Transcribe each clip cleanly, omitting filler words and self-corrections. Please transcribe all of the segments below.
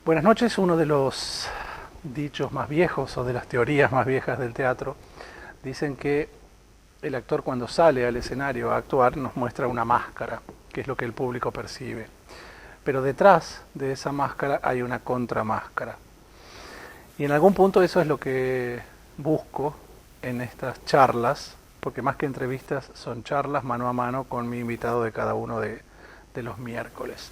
Buenas noches. Uno de los dichos más viejos o de las teorías más viejas del teatro dicen que el actor cuando sale al escenario a actuar nos muestra una máscara, que es lo que el público percibe. Pero detrás de esa máscara hay una contramáscara. Y en algún punto eso es lo que busco en estas charlas, porque más que entrevistas son charlas mano a mano con mi invitado de cada uno de los miércoles.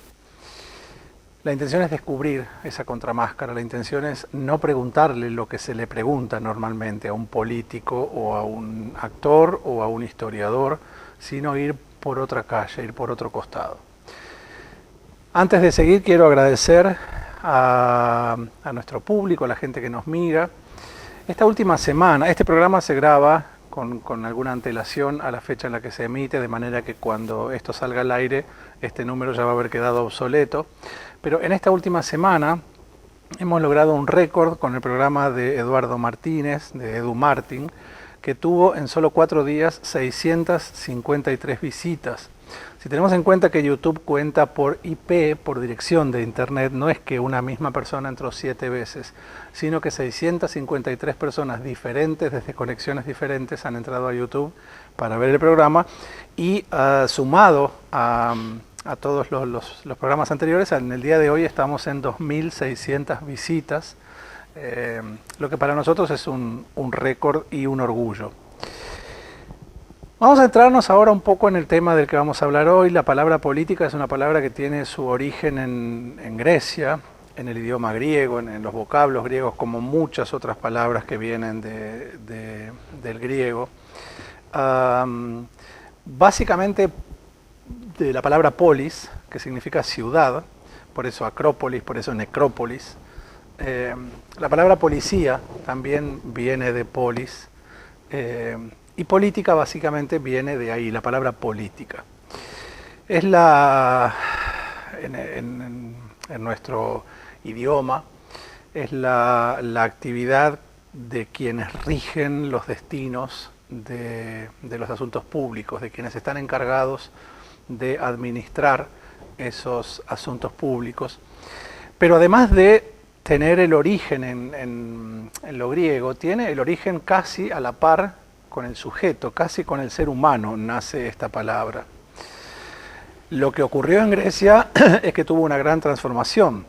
La intención es descubrir esa contramáscara, la intención es no preguntarle lo que se le pregunta normalmente a un político o a un actor o a un historiador, sino ir por otra calle, ir por otro costado. Antes de seguir quiero agradecer a nuestro público, a la gente que nos mira. Esta última semana, este programa se graba con alguna antelación a la fecha en la que se emite, de manera que cuando esto salga al aire, este número ya va a haber quedado obsoleto. Pero en esta última semana hemos logrado un récord con el programa de Eduardo Martínez, de Edu Martin, que tuvo en solo 4 días 653 visitas. Si tenemos en cuenta que YouTube cuenta por IP, por dirección de Internet, no es que una misma persona entró 7 veces, sino que 653 personas diferentes, desde conexiones diferentes, han entrado a YouTube para ver el programa y sumado a todos los programas anteriores, en el día de hoy estamos en 2.600 visitas, lo que para nosotros es un récord y un orgullo. Vamos a entrarnos ahora un poco en el tema del que vamos a hablar hoy. La palabra política es una palabra que tiene su origen en Grecia, en el idioma griego, en los vocablos griegos, como muchas otras palabras que vienen del griego. Básicamente de la palabra polis, que significa ciudad, por eso acrópolis, por eso necrópolis. La palabra policía también viene de polis. Y política básicamente viene de ahí, la palabra política. Es en nuestro idioma, es la actividad de quienes rigen los destinos de los asuntos públicos, de quienes están encargados de administrar esos asuntos públicos. Pero además de tener el origen en lo griego, tiene el origen casi a la par con el sujeto, casi con el ser humano nace esta palabra. Lo que ocurrió en Grecia es que tuvo una gran transformación.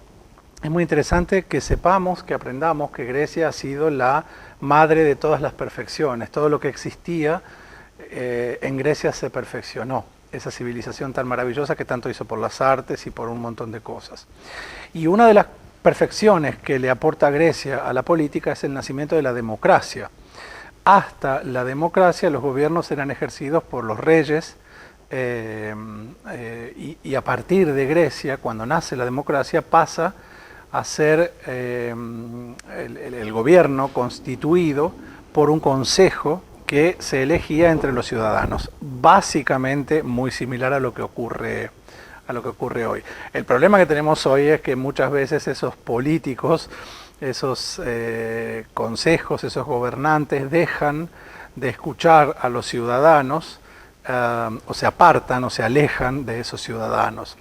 Es muy interesante que sepamos, que aprendamos que Grecia ha sido la madre de todas las perfecciones. Todo lo que existía en Grecia se perfeccionó. Esa civilización tan maravillosa que tanto hizo por las artes y por un montón de cosas. Y una de las perfecciones que le aporta Grecia a la política es el nacimiento de la democracia. Hasta la democracia los gobiernos eran ejercidos por los reyes y a partir de Grecia, cuando nace la democracia, pasa a ser el gobierno constituido por un consejo que se elegía entre los ciudadanos, básicamente muy similar a lo que ocurre hoy. El problema que tenemos hoy es que muchas veces esos políticos, esos consejos, esos gobernantes dejan de escuchar a los ciudadanos o se apartan o se alejan de esos ciudadanos.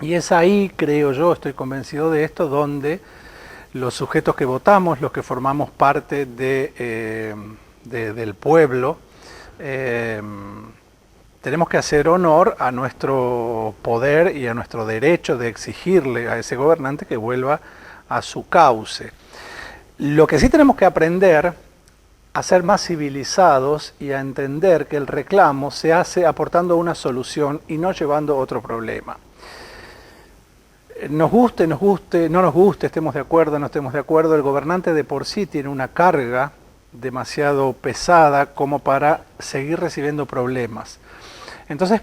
Y es ahí, creo yo, estoy convencido de esto, donde los sujetos que votamos, los que formamos parte del pueblo, tenemos que hacer honor a nuestro poder y a nuestro derecho de exigirle a ese gobernante que vuelva a su cauce. Lo que sí tenemos que aprender a ser más civilizados y a entender que el reclamo se hace aportando una solución y no llevando otro problema. Nos guste, no nos guste, estemos de acuerdo, no estemos de acuerdo, el gobernante de por sí tiene una carga demasiado pesada como para seguir recibiendo problemas. Entonces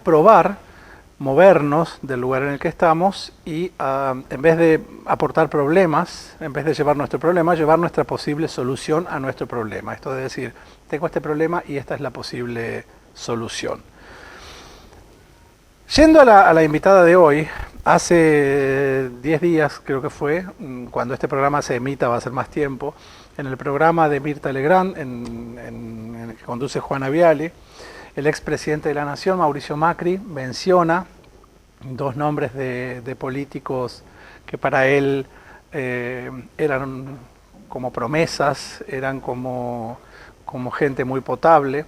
movernos del lugar en el que estamos y en vez de aportar problemas, en vez de llevar nuestro problema, llevar nuestra posible solución a nuestro problema. Esto de decir, tengo este problema y esta es la posible solución. Yendo a la invitada de hoy, hace 10 días creo que fue, cuando este programa se emita va a ser más tiempo, en el programa de Mirta Legrand, en el que conduce Juana Viale, el expresidente de la Nación, Mauricio Macri, menciona 2 nombres de políticos que para él eran como promesas, eran como gente muy potable,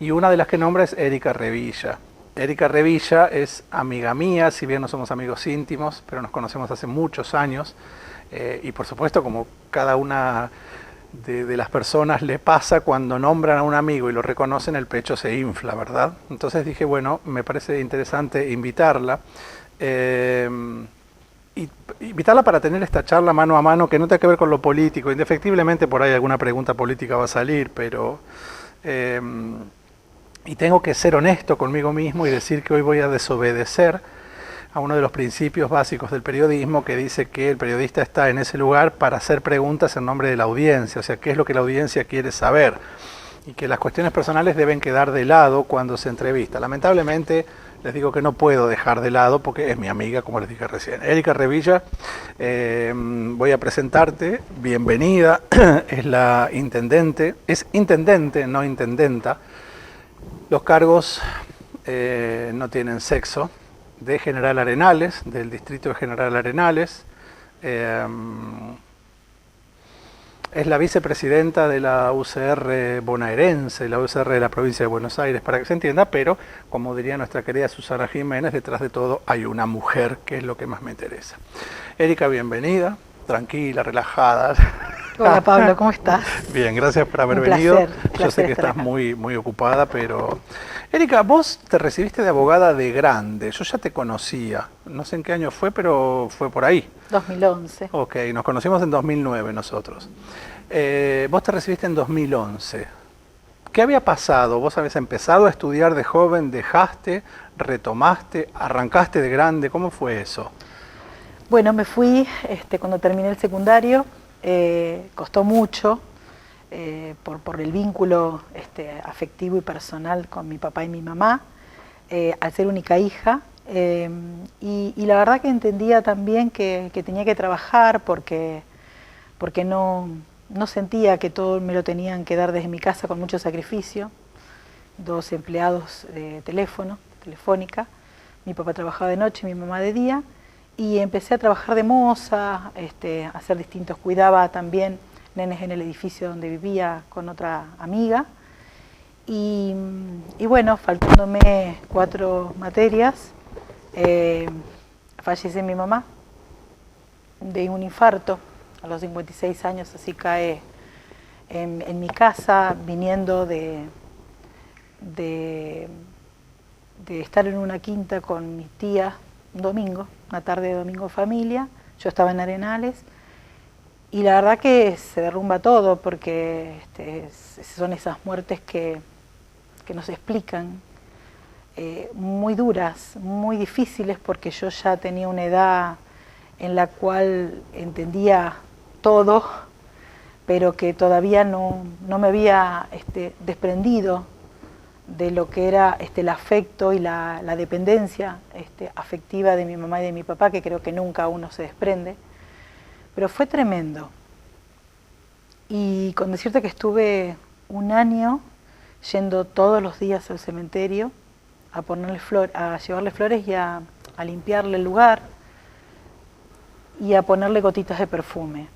y una de las que nombra es Erika Revilla. Erika Revilla es amiga mía, si bien no somos amigos íntimos, pero nos conocemos hace muchos años, y por supuesto, como cada una de las personas le pasa, cuando nombran a un amigo y lo reconocen, el pecho se infla, ¿verdad? Entonces dije, bueno, me parece interesante invitarla, y invitarla para tener esta charla mano a mano que no tenga que ver con lo político. Indefectiblemente por ahí alguna pregunta política va a salir, pero y tengo que ser honesto conmigo mismo y decir que hoy voy a desobedecer a uno de los principios básicos del periodismo, que dice que el periodista está en ese lugar para hacer preguntas en nombre de la audiencia, o sea, qué es lo que la audiencia quiere saber, y que las cuestiones personales deben quedar de lado cuando se entrevista. Lamentablemente les digo que no puedo dejar de lado porque es mi amiga, como les dije recién. Erika Revilla, voy a presentarte, bienvenida, es la intendente, es intendente, no intendenta. Los cargos no tienen sexo, de General Arenales, del distrito de General Arenales. Es la vicepresidenta de la UCR bonaerense, la UCR de la provincia de Buenos Aires, para que se entienda, pero como diría nuestra querida Susana Jiménez, detrás de todo hay una mujer, que es lo que más me interesa. Erika, bienvenida, tranquila, relajada. Hola Pablo, ¿cómo estás? Bien, gracias por haber venido. Yo sé que estás muy ocupada, pero... Erika, vos te recibiste de abogada de grande, yo ya te conocía, no sé en qué año fue, pero fue por ahí. 2011. Ok, nos conocimos en 2009 nosotros. Vos te recibiste en 2011. ¿Qué había pasado? ¿Vos habías empezado a estudiar de joven, dejaste, retomaste, arrancaste de grande? ¿Cómo fue eso? Bueno, me fui cuando terminé el secundario, costó mucho por el vínculo afectivo y personal con mi papá y mi mamá, al ser única hija, y la verdad que entendía también que tenía que trabajar porque no sentía que todo me lo tenían que dar desde mi casa con mucho sacrificio. 2 empleados de telefónica, mi papá trabajaba de noche, mi mamá de día, y empecé a trabajar de moza, a hacer distintos, cuidaba también nenes en el edificio donde vivía con otra amiga, y bueno, faltándome 4 materias, fallece mi mamá de un infarto a los 56 años, así cae en mi casa, viniendo de estar en una quinta con mis tías un domingo, una tarde de domingo familia. Yo estaba en Arenales y la verdad que se derrumba todo, porque son esas muertes que nos explican, muy duras, muy difíciles, porque yo ya tenía una edad en la cual entendía todo, pero que todavía no me había desprendido de lo que era el afecto y la dependencia afectiva de mi mamá y de mi papá, que creo que nunca uno se desprende. Pero fue tremendo. Y con decirte que estuve un año yendo todos los días al cementerio a ponerle a llevarle flores y a limpiarle el lugar y a ponerle gotitas de perfume.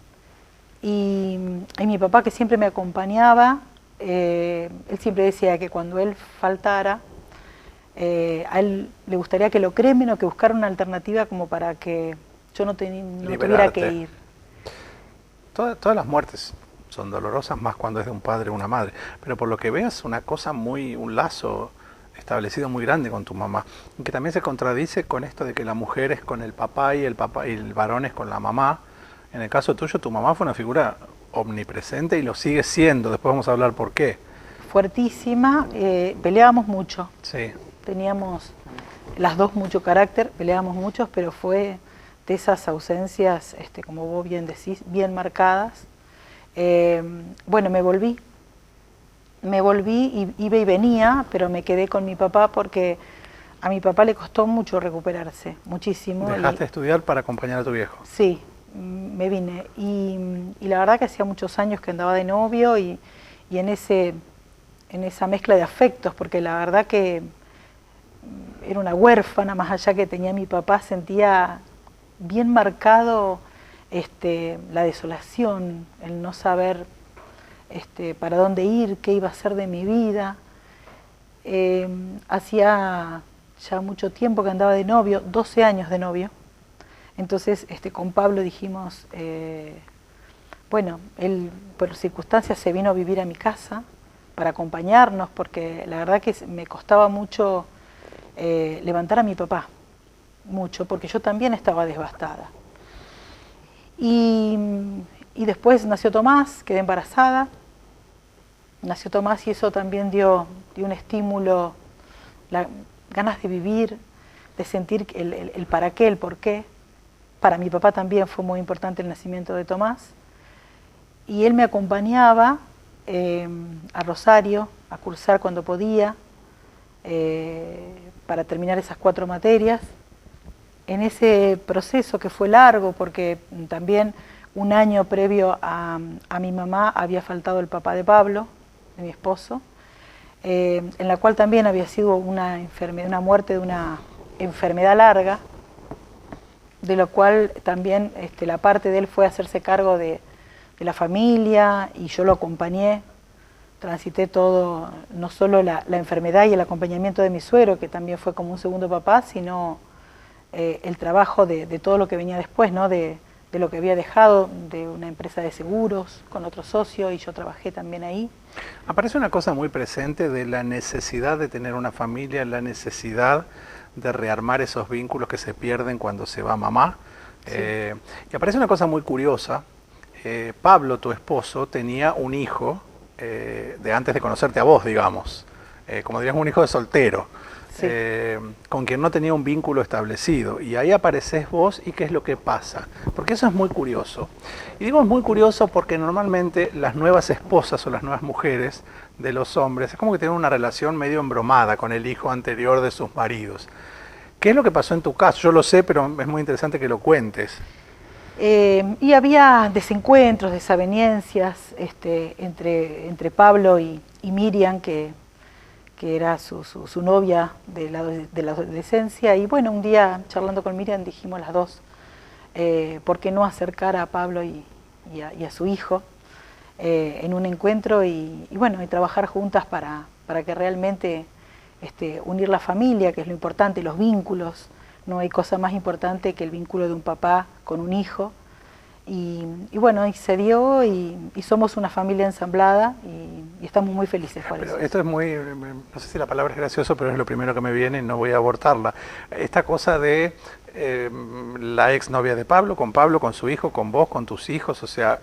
Y mi papá, que siempre me acompañaba, él siempre decía que cuando él faltara, a él le gustaría que lo cremen o que buscara una alternativa como para que yo no tuviera que ir. Todas las muertes son dolorosas, más cuando es de un padre o una madre, pero por lo que veas, un lazo establecido muy grande con tu mamá, que también se contradice con esto de que la mujer es con el papá y el varón es con la mamá. En el caso tuyo, tu mamá fue una figura omnipresente y lo sigue siendo. Después vamos a hablar por qué. Fuertísima, peleábamos mucho. Sí. Teníamos las dos mucho carácter, peleábamos mucho, pero fue de esas ausencias, como vos bien decís, bien marcadas. Bueno, me volví y iba y venía, pero me quedé con mi papá porque a mi papá le costó mucho recuperarse, muchísimo. ¿Dejaste de estudiar para acompañar a tu viejo? Sí, me vine. Y la verdad que hacía muchos años que andaba de novio y en esa mezcla de afectos, porque la verdad que era una huérfana, más allá que tenía a mi papá, sentía bien marcado la desolación, el no saber para dónde ir, qué iba a ser de mi vida. Hacía ya mucho tiempo que andaba de novio, 12 años de novio. Entonces con Pablo dijimos, bueno, él por circunstancias se vino a vivir a mi casa para acompañarnos, porque la verdad que me costaba mucho levantar a mi papá, mucho, porque yo también estaba devastada. Y después nació Tomás, quedé embarazada, nació Tomás y eso también dio un estímulo, ganas de vivir, de sentir el para qué, el por qué. Para mi papá también fue muy importante el nacimiento de Tomás. Y él me acompañaba a Rosario, a cursar cuando podía, para terminar esas 4 materias. En ese proceso que fue largo, porque también un año previo a mi mamá había faltado el papá de Pablo, de mi esposo, en la cual también había sido una muerte de una enfermedad larga, de lo cual también la parte de él fue hacerse cargo de la familia, y yo lo acompañé, transité todo, no solo la enfermedad y el acompañamiento de mi suegro, que también fue como un segundo papá, sino el trabajo de todo lo que venía después, ¿no? de lo que había dejado, de una empresa de seguros con otro socio, y yo trabajé también ahí. Aparece una cosa muy presente de la necesidad de tener una familia, la necesidad de rearmar esos vínculos que se pierden cuando se va mamá. Sí. Y aparece una cosa muy curiosa. Pablo, tu esposo, tenía un hijo de antes de conocerte a vos, digamos, como diríamos, un hijo de soltero, sí. Con quien no tenía un vínculo establecido. Y ahí apareces vos, y ¿qué es lo que pasa? Porque eso es muy curioso. Y digo es muy curioso porque normalmente las nuevas esposas o las nuevas mujeres de los hombres es como que tienen una relación medio embromada con el hijo anterior de sus maridos. ¿Qué es lo que pasó en tu caso? Yo lo sé, pero es muy interesante que lo cuentes. Y había desencuentros, desavenencias entre Pablo y Miriam, que era su novia de la adolescencia. Y bueno, un día charlando con Miriam dijimos las dos, ¿por qué no acercar a Pablo y a su hijo en un encuentro y bueno, y trabajar juntas para que realmente unir la familia, que es lo importante, los vínculos? No hay cosa más importante que el vínculo de un papá con un hijo. Y bueno, y se dio, y somos una familia ensamblada, y estamos muy felices por eso. Esto es muy, no sé si la palabra es gracioso, pero es lo primero que me viene y no voy a abortarla. Esta cosa de la exnovia de Pablo, con su hijo, con vos, con tus hijos, o sea,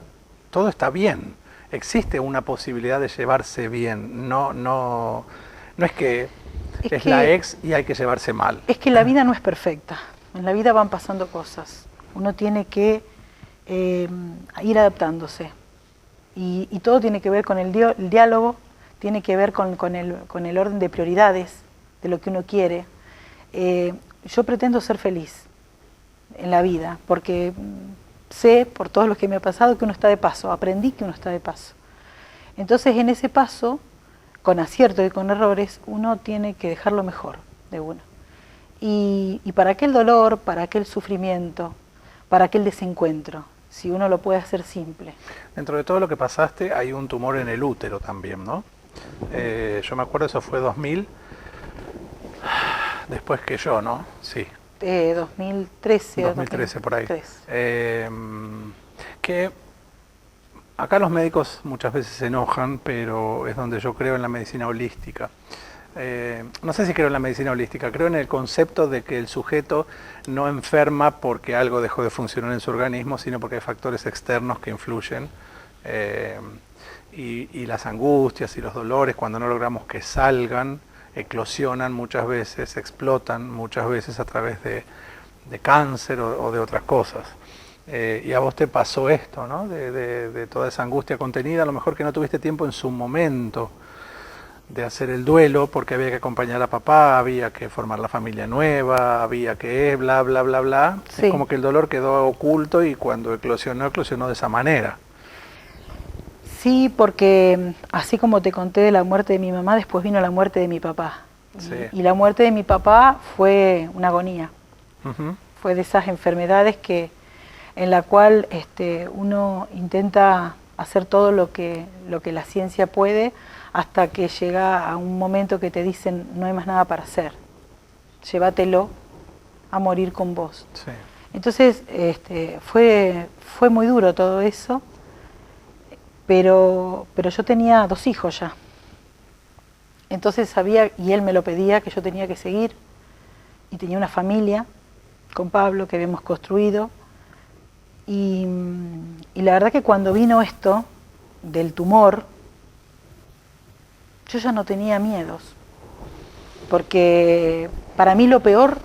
todo está bien. Existe una posibilidad de llevarse bien. No es que es la ex y hay que llevarse mal. Es que la vida no es perfecta. En la vida van pasando cosas. Uno tiene que ir adaptándose. Y todo tiene que ver con el diálogo, tiene que ver con el orden de prioridades, de lo que uno quiere. Yo pretendo ser feliz en la vida, porque sé, por todo lo que me ha pasado, que uno está de paso. Aprendí que uno está de paso. Entonces, en ese paso, con aciertos y con errores, uno tiene que dejar lo mejor de uno. Y para aquel dolor, para aquel sufrimiento, para aquel desencuentro, si uno lo puede hacer simple. Dentro de todo lo que pasaste, hay un tumor en el útero también, ¿no? Yo me acuerdo, eso fue 2000, después que yo, ¿no? Sí. 2013. 2013, por ahí. Que acá los médicos muchas veces se enojan, pero es donde yo creo en la medicina holística. No sé si creo en la medicina holística, creo en el concepto de que el sujeto no enferma porque algo dejó de funcionar en su organismo, sino porque hay factores externos que influyen, y las angustias y los dolores, cuando no logramos que salgan, eclosionan muchas veces, explotan muchas veces a través de cáncer o de otras cosas. Y a vos te pasó esto, ¿no? De toda esa angustia contenida, a lo mejor que no tuviste tiempo en su momento de hacer el duelo, porque había que acompañar a papá, había que formar la familia nueva, había que bla, bla, bla, bla. Sí. Es como que el dolor quedó oculto, y cuando eclosionó de esa manera. Sí, porque así como te conté de la muerte de mi mamá, después vino la muerte de mi papá. Sí. Y la muerte de mi papá fue una agonía. Fue de esas enfermedades que en la cual uno intenta hacer todo lo que la ciencia puede, hasta que llega a un momento que te dicen no hay más nada para hacer, llévatelo a morir con vos. Sí. Entonces fue muy duro todo eso, pero yo tenía 2 hijos ya. Entonces sabía, y él me lo pedía, que yo tenía que seguir, y tenía una familia con Pablo que habíamos construido, y la verdad que cuando vino esto del tumor, yo ya no tenía miedos, porque para mí lo peor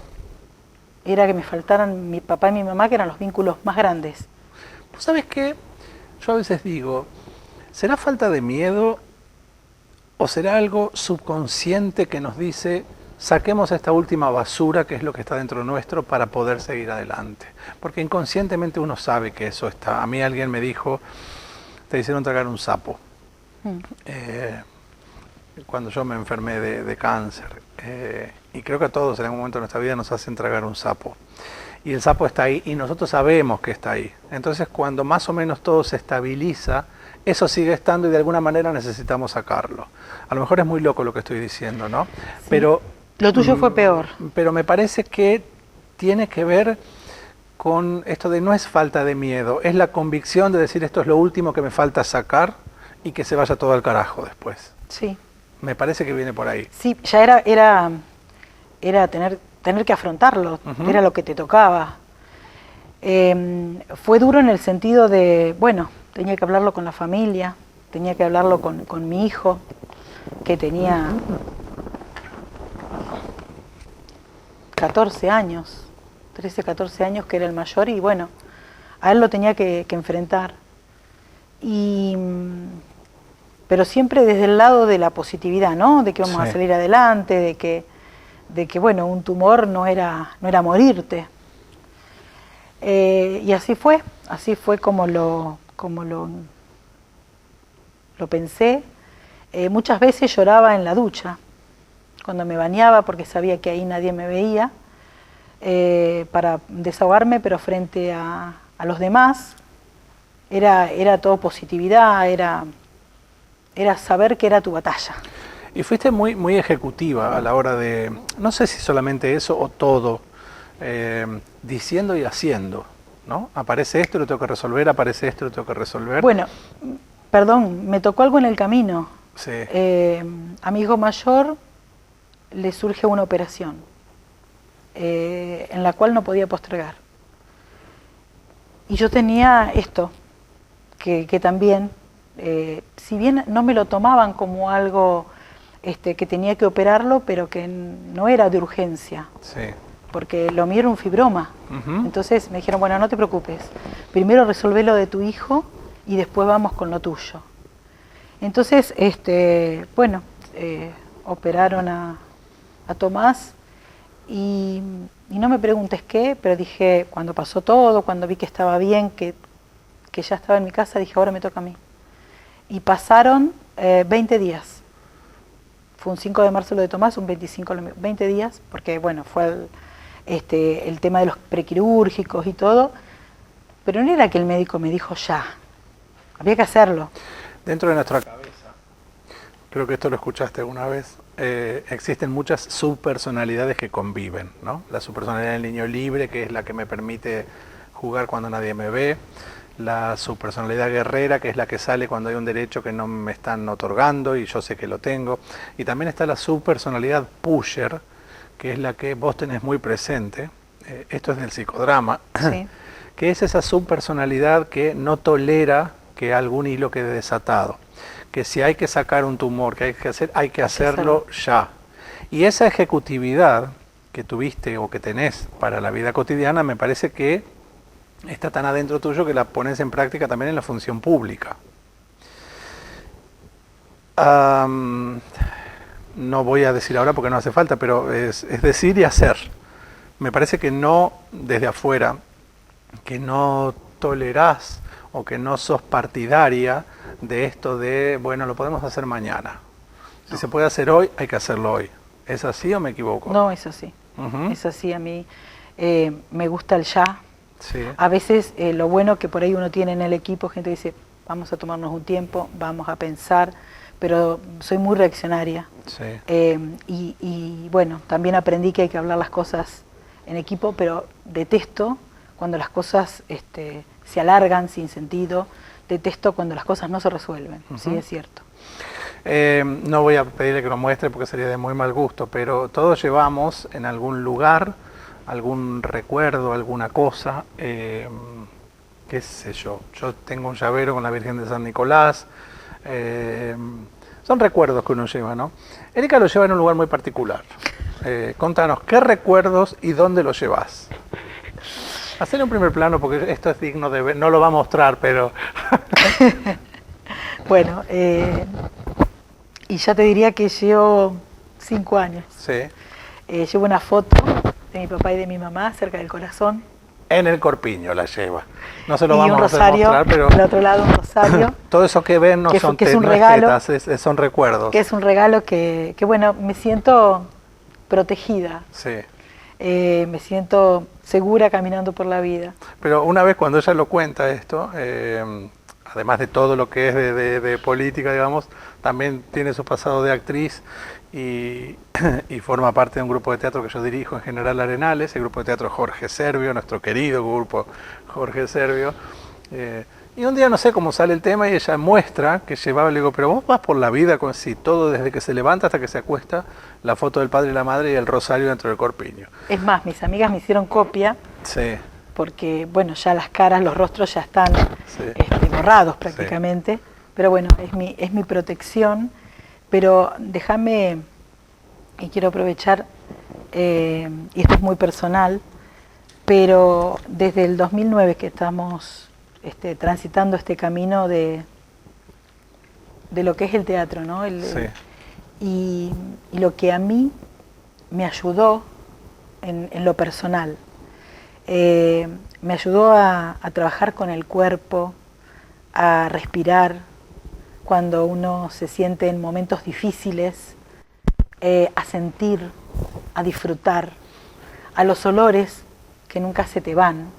era que me faltaran mi papá y mi mamá, que eran los vínculos más grandes. ¿Vos sabés qué? Yo a veces digo, ¿será falta de miedo o será algo subconsciente que nos dice saquemos esta última basura que es lo que está dentro nuestro para poder seguir adelante? Porque inconscientemente uno sabe que eso está. A mí alguien me dijo, te hicieron tragar un sapo. Cuando yo me enfermé de cáncer. Y creo que a todos en algún momento de nuestra vida nos hacen tragar un sapo. Y el sapo está ahí y nosotros sabemos que está ahí. Entonces cuando más o menos todo se estabiliza, eso sigue estando y de alguna manera necesitamos sacarlo. A lo mejor es muy loco lo que estoy diciendo, ¿no? Sí. Pero lo tuyo fue peor. Pero me parece que tiene que ver con esto de no es falta de miedo, es la convicción de decir esto es lo último que me falta sacar y que se vaya todo al carajo después. Sí. Me parece que viene por ahí. Sí, ya era tener que afrontarlo, era lo que te tocaba. Fue duro en el sentido de, bueno, tenía que hablarlo con la familia, tenía que hablarlo con mi hijo, que tenía 14 años, 13, 14 años, que era el mayor, y bueno, a él lo tenía que enfrentar. Pero siempre desde el lado de la positividad, ¿no? De que vamos a salir adelante, de que bueno, un tumor no era morirte. Y así fue como lo pensé. Muchas veces lloraba en la ducha, cuando me bañaba, porque sabía que ahí nadie me veía, para desahogarme, pero frente a los demás era todo positividad, era saber que era tu batalla. Y fuiste muy, muy ejecutiva a la hora de, no sé si solamente eso o todo, diciendo y haciendo, ¿no? Aparece esto, lo tengo que resolver, aparece esto, lo tengo que resolver. Bueno, perdón, me tocó algo en el camino. Sí. A mi hijo mayor le surge una operación en la cual no podía postergar. Y yo tenía esto, que también, si bien no me lo tomaban como algo que tenía que operarlo, pero que no era de urgencia. Sí. Porque lo mío era un fibroma. Entonces me dijeron, bueno, no te preocupes, primero resolvé lo de tu hijo y después vamos con lo tuyo. Entonces, bueno, operaron a Tomás y no me preguntes qué, pero dije, cuando pasó todo, cuando vi que estaba bien, que ya estaba en mi casa, dije, ahora me toca a mí. Y pasaron 20 días. Fue un 5 de marzo lo de Tomás, un 20 días, porque bueno, fue el tema de los prequirúrgicos y todo, pero no era que el médico me dijo ya, había que hacerlo. Dentro de nuestra cabeza, creo que esto lo escuchaste alguna vez, existen muchas subpersonalidades que conviven, ¿no? La subpersonalidad del niño libre, que es la que me permite jugar cuando nadie me ve, la subpersonalidad guerrera, que es la que sale cuando hay un derecho que no me están otorgando y yo sé que lo tengo, y también está la subpersonalidad pusher, que es la que vos tenés muy presente, esto es del psicodrama, sí. Que es esa subpersonalidad que no tolera que algún hilo quede desatado, que si hay que sacar un tumor, que hay que hacerlo ya. Y esa ejecutividad que tuviste o que tenés para la vida cotidiana, me parece que está tan adentro tuyo que la pones en práctica también en la función pública. No voy a decir ahora porque no hace falta, pero es decir y hacer. Me parece que no, desde afuera, que no tolerás o que no sos partidaria de esto de, bueno, lo podemos hacer mañana. Si se puede hacer hoy, hay que hacerlo hoy. ¿Es así o me equivoco? No, es así. Es así. A mí me gusta el ya. Sí. A veces lo bueno que por ahí uno tiene en el equipo, gente dice, vamos a tomarnos un tiempo, vamos a pensar, pero soy muy reaccionaria. Sí. Y bueno, también aprendí que hay que hablar las cosas en equipo, pero detesto cuando las cosas se alargan sin sentido, detesto cuando las cosas no se resuelven, sí, es cierto. No voy a pedirle que lo muestre porque sería de muy mal gusto, pero todos llevamos en algún lugar algún recuerdo, alguna cosa, qué sé yo. Yo tengo un llavero con la Virgen de San Nicolás. Son recuerdos que uno lleva, ¿no? Erika lo lleva en un lugar muy particular. Contanos, ¿qué recuerdos y dónde los llevas? Hacer un primer plano porque esto es digno de ver, no lo va a mostrar, pero... Bueno, y ya te diría que llevo 5 años. Sí. Llevo una foto de mi papá y de mi mamá cerca del corazón. En el corpiño la lleva. No se lo Y vamos un rosario, a mostrar, pero... al otro lado un rosario. Todo eso que ven no son que es un no es regalo, tetas, son recuerdos. Que es un regalo que bueno, me siento protegida. Sí. Me siento segura caminando por la vida. Pero una vez cuando ella lo cuenta esto, además de todo lo que es de política, digamos, también tiene su pasado de actriz y forma parte de un grupo de teatro que yo dirijo en General Arenales, el grupo de teatro Jorge Servio, nuestro querido grupo Jorge Servio. Y un día no sé cómo sale el tema y ella muestra que llevaba, le digo, pero vos vas por la vida con si todo desde que se levanta hasta que se acuesta, la foto del padre y la madre y el rosario dentro del corpiño. Es más, mis amigas me hicieron copia. Sí. Porque, bueno, ya las caras, los rostros ya están Sí. Borrados prácticamente. Sí. Pero bueno, es mi protección. Pero déjame, y quiero aprovechar, y esto es muy personal, pero desde el 2009 que estamos transitando este camino de lo que es el teatro, ¿no? Sí. Y lo que a mí me ayudó en lo personal, me ayudó a trabajar con el cuerpo, a respirar cuando uno se siente en momentos difíciles, a sentir, a disfrutar, a los olores que nunca se te van.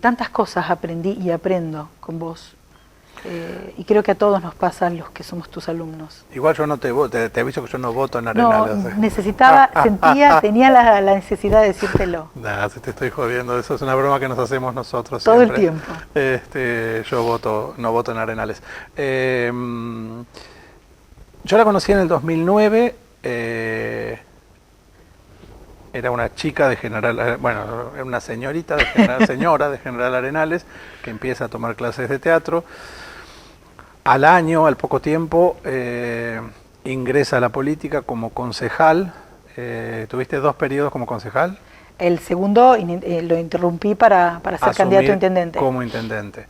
Tantas cosas aprendí y aprendo con vos. Y creo que a todos nos pasa, los que somos tus alumnos. Igual yo no te aviso que yo no voto en Arenales. No, necesitaba, tenía la necesidad de decírtelo. Nada, si te estoy jodiendo, eso es una broma que nos hacemos nosotros todo siempre. El tiempo. Yo no voto en Arenales. Yo la conocí en el 2009, era una chica de General, bueno, una señorita de General, señora de General Arenales, que empieza a tomar clases de teatro. Al año, al poco tiempo, ingresa a la política como concejal. ¿Tuviste 2 periodos como concejal? El segundo lo interrumpí para ser candidato a intendente. Como intendente.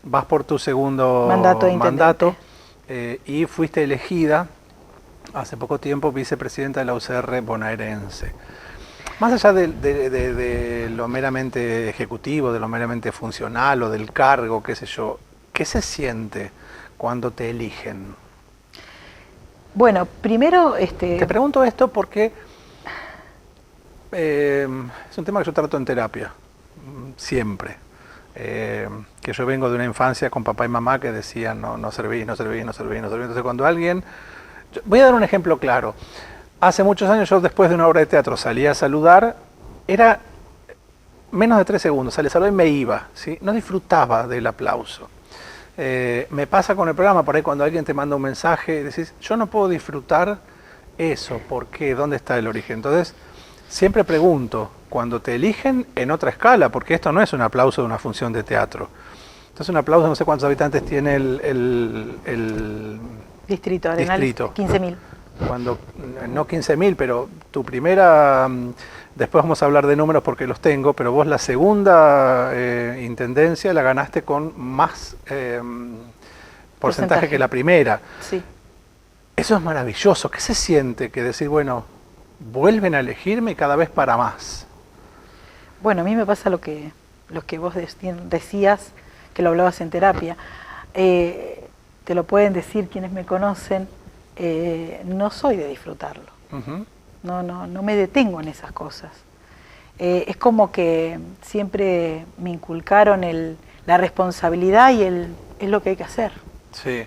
Vas por tu segundo mandato y fuiste elegida hace poco tiempo vicepresidenta de la UCR bonaerense. Más allá de lo meramente ejecutivo, de lo meramente funcional o del cargo, qué sé yo, ¿qué se siente cuando te eligen? Bueno, primero... Te pregunto esto porque es un tema que yo trato en terapia, siempre. Que yo vengo de una infancia con papá y mamá que decían no servís. Entonces cuando alguien... Voy a dar un ejemplo claro. Hace muchos años yo después de una obra de teatro salía a saludar, era menos de 3 segundos, salía a saludar y me iba, ¿sí? No disfrutaba del aplauso. Me pasa con el programa, por ahí cuando alguien te manda un mensaje, decís, yo no puedo disfrutar eso, ¿por qué? ¿Dónde está el origen? Entonces, siempre pregunto, cuando te eligen en otra escala, porque esto no es un aplauso de una función de teatro. Entonces un aplauso, no sé cuántos habitantes tiene el distrito, Arenales, 15.000. Cuando, no 15.000, pero tu primera, después vamos a hablar de números porque los tengo, pero vos la segunda intendencia la ganaste con más porcentaje que la primera. Sí. Eso es maravilloso. ¿Qué se siente que decir, bueno, vuelven a elegirme cada vez para más? Bueno, a mí me pasa lo que vos decías, que lo hablabas en terapia. Te lo pueden decir quienes me conocen. No soy de disfrutarlo. No me detengo en esas cosas. es como que siempre me inculcaron la responsabilidad y es lo que hay que hacer. Sí.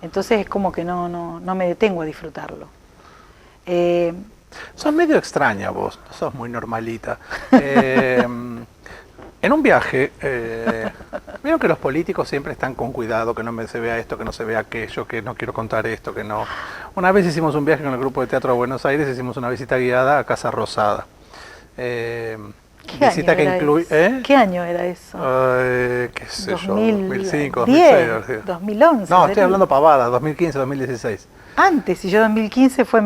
Entonces es como que no me detengo a disfrutarlo. Sos medio extraña vos, no sos muy normalita. En un viaje, vieron que los políticos siempre están con cuidado, que no se vea esto, que no se vea aquello, que no quiero contar esto, que no. Una vez hicimos un viaje con el grupo de teatro a Buenos Aires, hicimos una visita guiada a Casa Rosada. Visita que incluye. ¿Qué año era eso? ¿Qué sé yo? 2005, 2006. 2011. No, estoy hablando pavada, 2015, 2016. Antes, y yo 2015 fue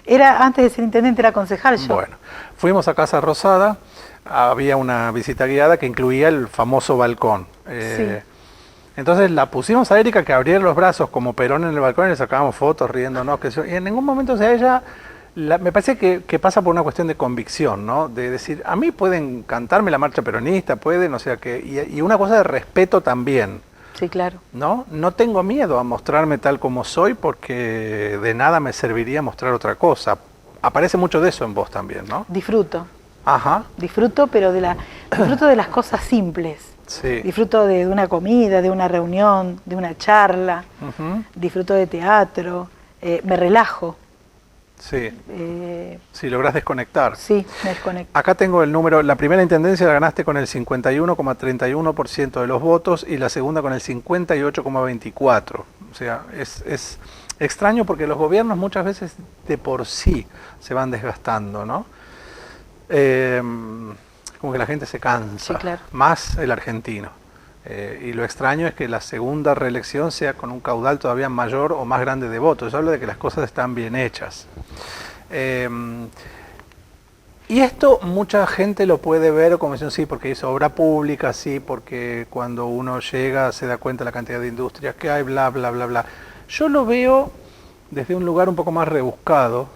era antes de ser intendente, era concejal yo. Bueno, fuimos a Casa Rosada, había una visita guiada que incluía el famoso balcón. Sí. Entonces la pusimos a Erika que abriera los brazos como Perón en el balcón y le sacábamos fotos riéndonos. Y en ningún momento, o sea, ella, me parece que pasa por una cuestión de convicción, ¿no? De decir, a mí pueden cantarme la marcha peronista, pueden, o sea, y una cosa de respeto también. Sí, claro. No tengo miedo a mostrarme tal como soy porque de nada me serviría mostrar otra cosa. Aparece mucho de eso en vos también, ¿no? Disfruto. Ajá. Disfruto, pero disfruto de las cosas simples. Sí. Disfruto de una comida, de una reunión, de una charla. Disfruto de teatro. Me relajo. Sí. Si lográs desconectar. Sí, me desconecto. Acá tengo el número. La primera intendencia la ganaste con el 51,31% de los votos y la segunda con el 58,24%. O sea, es extraño porque los gobiernos muchas veces de por sí se van desgastando, ¿no? Como que la gente se cansa. Sí, claro. Más el argentino. Y lo extraño es que la segunda reelección sea con un caudal todavía mayor o más grande de votos. Eso habla de que las cosas están bien hechas. Y esto mucha gente lo puede ver como diciendo, sí, porque hizo obra pública, sí, porque cuando uno llega se da cuenta de la cantidad de industrias que hay, bla, bla, bla, bla. Yo lo veo desde un lugar un poco más rebuscado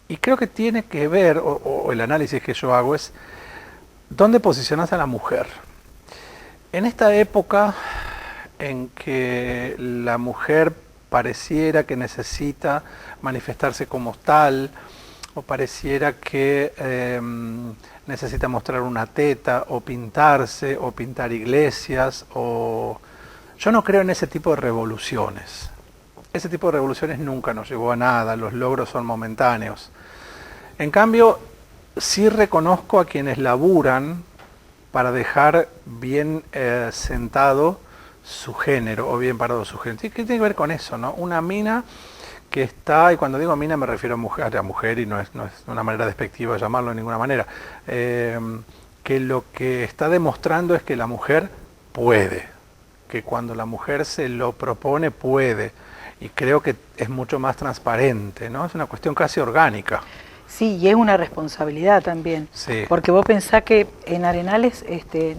y creo que tiene que ver, o el análisis que yo hago es, ¿dónde posicionás a la mujer? En esta época en que la mujer pareciera que necesita manifestarse como tal, o pareciera que necesita mostrar una teta, o pintarse, o pintar iglesias, yo no creo en ese tipo de revoluciones. Ese tipo de revoluciones nunca nos llevó a nada, los logros son momentáneos. En cambio, sí reconozco a quienes laburan para dejar bien sentado su género o bien parado su género. ¿Qué tiene que ver con eso, no? Una mina que está, y cuando digo mina me refiero a mujer y no es una manera despectiva de llamarlo de ninguna manera, que lo que está demostrando es que la mujer puede, que cuando la mujer se lo propone puede, y creo que es mucho más transparente, ¿no? Es una cuestión casi orgánica. Sí, y es una responsabilidad también, Sí. porque vos pensás que en Arenales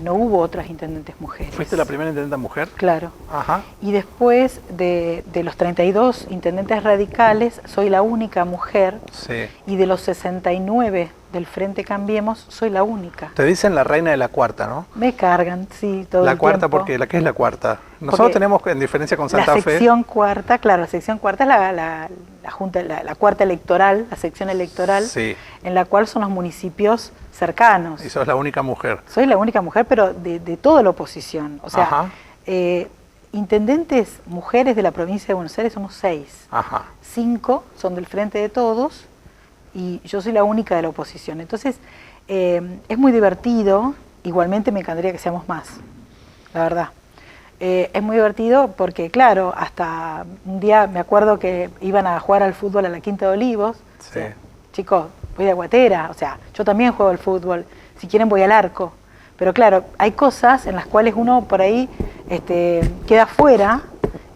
no hubo otras intendentes mujeres. ¿Fuiste la primera intendenta mujer? Claro. Ajá. Y después de los 32 intendentes radicales, soy la única mujer, Sí. y de los 69 del Frente Cambiemos, soy la única. Te dicen la reina de la cuarta, ¿no? Me cargan, sí, todo La el cuarta, tiempo. porque ¿qué es la cuarta? Nosotros Porque tenemos, en diferencia con Santa la Fe... sección cuarta, claro, la sección cuarta es la junta, la cuarta electoral, la sección electoral, Sí. en la cual son los municipios cercanos. Y sos la única mujer. Soy la única mujer, pero de toda la oposición. O sea, Ajá. intendentes mujeres de la provincia de Buenos Aires somos 6. Ajá. 5 son del Frente de Todos y yo soy la única de la oposición. Entonces, es muy divertido. Igualmente me encantaría que seamos más, la verdad. Es muy divertido porque, claro, hasta un día me acuerdo que iban a jugar al fútbol a la Quinta de Olivos. Sí. O sea, chicos, voy de aguatera, o sea, yo también juego al fútbol, si quieren voy al arco. Pero claro, hay cosas en las cuales uno por ahí queda fuera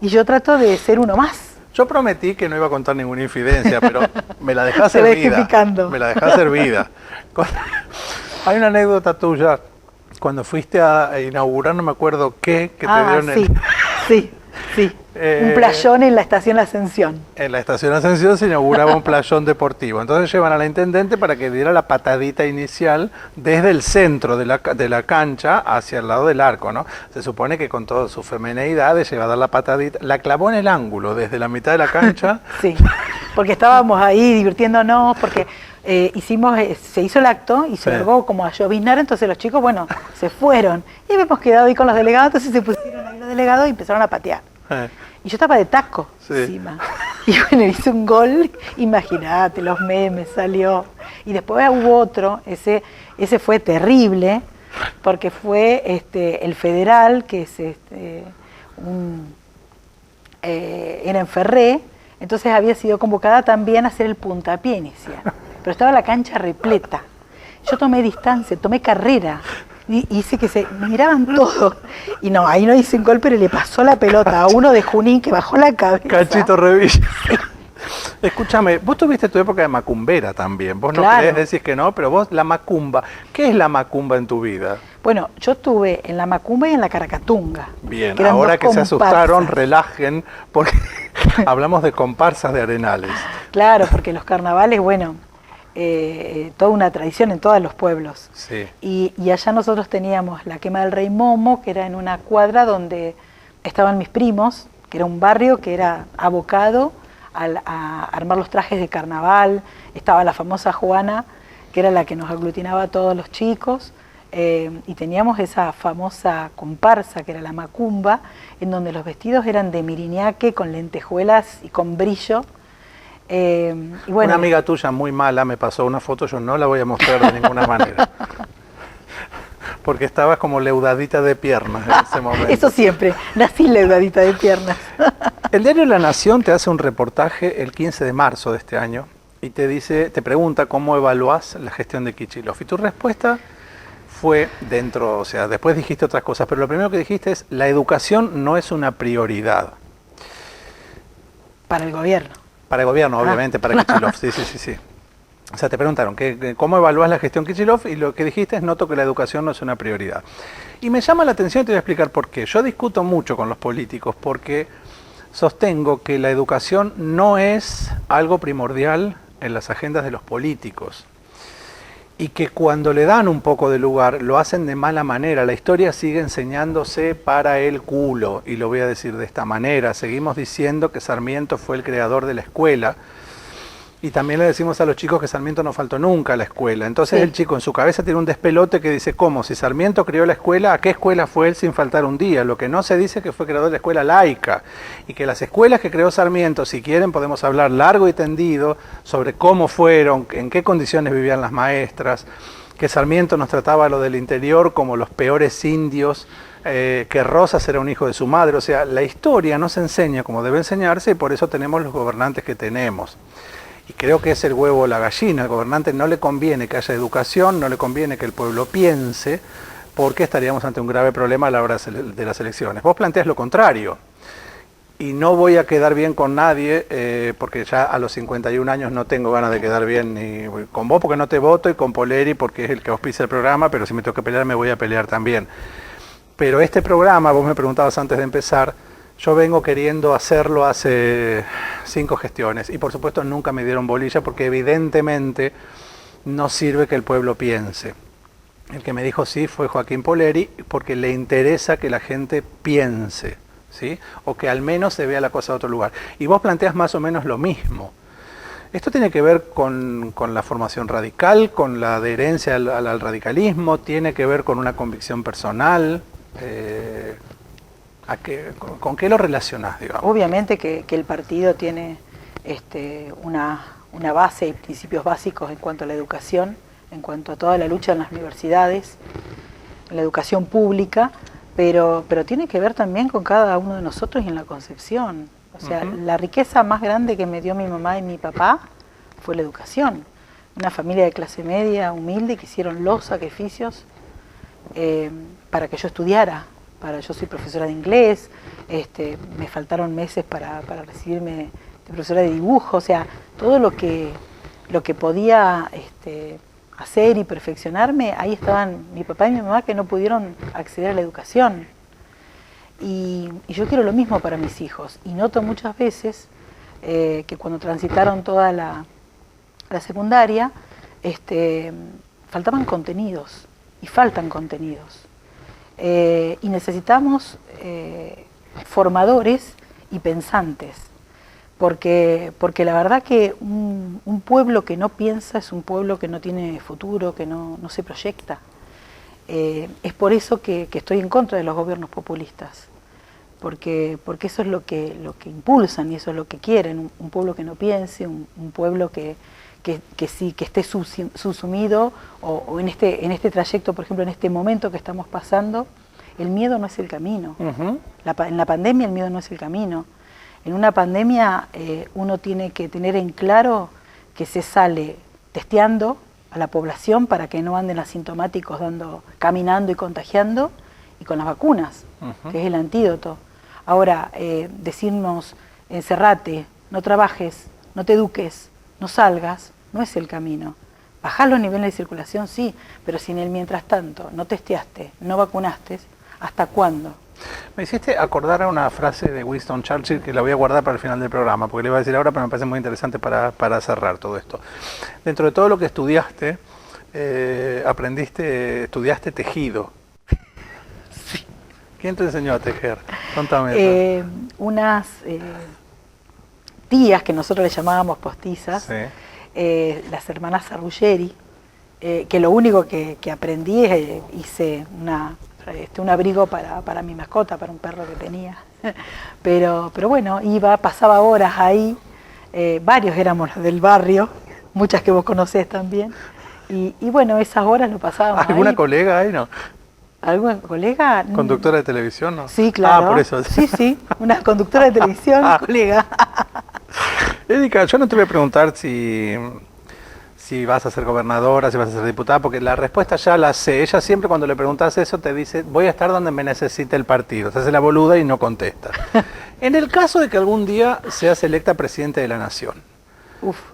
y yo trato de ser uno más. Yo prometí que no iba a contar ninguna infidencia, pero me la dejás Se va servida. justificando. Me la dejás servida. Hay una anécdota tuya, cuando fuiste a inaugurar, no me acuerdo qué, que te dieron sí. Un playón en la estación Ascensión. En la estación Ascensión se inauguraba un playón deportivo. Entonces llevan a la intendente para que diera la patadita inicial desde el centro de la cancha hacia el lado del arco, ¿no? Se supone que con toda su femineidad se iba a dar la patadita. La clavó en el ángulo, desde la mitad de la cancha. Sí, porque estábamos ahí divirtiéndonos, porque se hizo el acto y se largó como a lloviznar, entonces los chicos, bueno, se fueron. Y hemos quedado ahí con los delegados, entonces se pusieron ahí los delegados y empezaron a patear. Y yo estaba de taco encima. Y bueno, hice un gol, imagínate, los memes salió. Y después hubo otro, ese fue terrible, porque fue el federal, que es era en Ferré, entonces había sido convocada también a hacer el puntapié inicial. Pero estaba la cancha repleta. Yo tomé distancia, tomé carrera. Y hice que se miraban todos. Y no, ahí no hice un gol, pero le pasó la pelota a uno de Junín que bajó la cabeza. Cachito Revilla. Escúchame, vos tuviste tu época de macumbera también. Vos no querés decir que no, pero vos, la macumba. ¿Qué es la macumba en tu vida? Bueno, yo estuve en la macumba y en la caracatunga. Bien, ahora que se asustaron, relajen, porque hablamos de comparsas de Arenales. Claro, porque los carnavales, bueno, toda una tradición en todos los pueblos. Sí. Y allá nosotros teníamos la quema del Rey Momo, que era en una cuadra donde estaban mis primos, que era un barrio que era abocado a armar los trajes de carnaval. Estaba la famosa Juana, que era la que nos aglutinaba a todos los chicos, y teníamos esa famosa comparsa, que era la macumba, en donde los vestidos eran de miriñaque, con lentejuelas y con brillo. Y bueno, una amiga tuya muy mala me pasó una foto, yo no la voy a mostrar de ninguna manera. Porque estabas como leudadita de piernas en ese momento. Eso siempre, nací leudadita de piernas. El diario La Nación te hace un reportaje el 15 de marzo de este año y te pregunta cómo evaluás la gestión de Kicillof. Y tu respuesta fue o sea, después dijiste otras cosas, pero lo primero que dijiste es: la educación no es una prioridad. Para el gobierno. Para el gobierno, obviamente, para Kicillof, sí. O sea, te preguntaron cómo evalúas la gestión Kicillof y lo que dijiste es: noto que la educación no es una prioridad. Y me llama la atención y te voy a explicar por qué. Yo discuto mucho con los políticos porque sostengo que la educación no es algo primordial en las agendas de los políticos. Y que cuando le dan un poco de lugar, lo hacen de mala manera. La historia sigue enseñándose para el culo, y lo voy a decir de esta manera. Seguimos diciendo que Sarmiento fue el creador de la escuela, y también le decimos a los chicos que Sarmiento no faltó nunca a la escuela. Entonces el chico en su cabeza tiene un despelote que dice: ¿cómo? Si Sarmiento creó la escuela, ¿a qué escuela fue él sin faltar un día? Lo que no se dice es que fue creador de la escuela laica, y que las escuelas que creó Sarmiento, si quieren podemos hablar largo y tendido sobre cómo fueron, en qué condiciones vivían las maestras, que Sarmiento nos trataba a lo del interior como los peores indios, que Rosas era un hijo de su madre. O sea, la historia no se enseña como debe enseñarse, y por eso tenemos los gobernantes que tenemos. Y creo que es el huevo o la gallina. Al gobernante no le conviene que haya educación, no le conviene que el pueblo piense, porque estaríamos ante un grave problema a la hora de las elecciones. Vos planteas lo contrario, y no voy a quedar bien con nadie, porque ya a los 51 años no tengo ganas de quedar bien ni con vos porque no te voto, y con Poleri porque es el que auspicia el programa, pero si me tengo que pelear me voy a pelear también. Pero este programa, vos me preguntabas antes de empezar, yo vengo queriendo hacerlo hace 5 gestiones y por supuesto nunca me dieron bolilla, porque evidentemente no sirve que el pueblo piense. El que me dijo sí fue Joaquín Poleri, porque le interesa que la gente piense, ¿sí? O que al menos se vea la cosa de otro lugar. Y vos planteas más o menos lo mismo. Esto tiene que ver con la formación radical, con la adherencia al radicalismo, tiene que ver con una convicción personal. ¿Con qué lo relacionás, digamos? Obviamente que el partido tiene una base y principios básicos en cuanto a la educación, en cuanto a toda la lucha en las universidades, en la educación pública, pero tiene que ver también con cada uno de nosotros y en la concepción. O sea, la riqueza más grande que me dio mi mamá y mi papá fue la educación. Una familia de clase media, humilde, que hicieron los sacrificios para que yo estudiara. Yo soy profesora de inglés, me faltaron meses para recibirme de profesora de dibujo. O sea, todo lo que podía hacer y perfeccionarme, ahí estaban mi papá y mi mamá, que no pudieron acceder a la educación. Y yo quiero lo mismo para mis hijos. Y noto muchas veces que cuando transitaron toda la secundaria, faltaban contenidos, y faltan contenidos. Y necesitamos formadores y pensantes, porque la verdad que un pueblo que no piensa es un pueblo que no tiene futuro, que no se proyecta. Es por eso que estoy en contra de los gobiernos populistas, porque eso es lo que impulsan y eso es lo que quieren, un pueblo que no piense, un pueblo que esté subsumido o en este trayecto, por ejemplo, en este momento que estamos pasando, el miedo no es el camino. En la pandemia el miedo no es el camino. En una pandemia uno tiene que tener en claro que se sale testeando a la población para que no anden asintomáticos caminando y contagiando, y con las vacunas, que es el antídoto. Ahora, decirnos, encerrate, no trabajes, no te eduques, no salgas, no es el camino. Bajar los niveles de circulación, sí, pero si en el mientras tanto no testeaste, no vacunaste, ¿hasta cuándo? Me hiciste acordar a una frase de Winston Churchill que la voy a guardar para el final del programa, porque le iba a decir ahora, pero me parece muy interesante para cerrar todo esto. Dentro de todo lo que estudiaste, estudiaste tejido. Sí. ¿Quién te enseñó a tejer? Contame. Unas tías que nosotros le llamábamos postizas, sí. Las hermanas Arruggeri, que lo único que aprendí es hice un abrigo para mi mascota, para un perro que tenía. Pero bueno, pasaba horas ahí, varios éramos del barrio, muchas que vos conocés también, y bueno, esas horas lo pasábamos. ¿Alguna ahí. Colega ahí, no? ¿Alguna colega? ¿Conductora de televisión, no? Sí, claro. Por eso. Sí, una conductora de televisión, colega. Erika, yo no te voy a preguntar si vas a ser gobernadora, si vas a ser diputada, porque la respuesta ya la sé. Ella siempre cuando le preguntas eso te dice, voy a estar donde me necesite el partido. Se hace la boluda y no contesta. En el caso de que algún día seas electa presidente de la nación,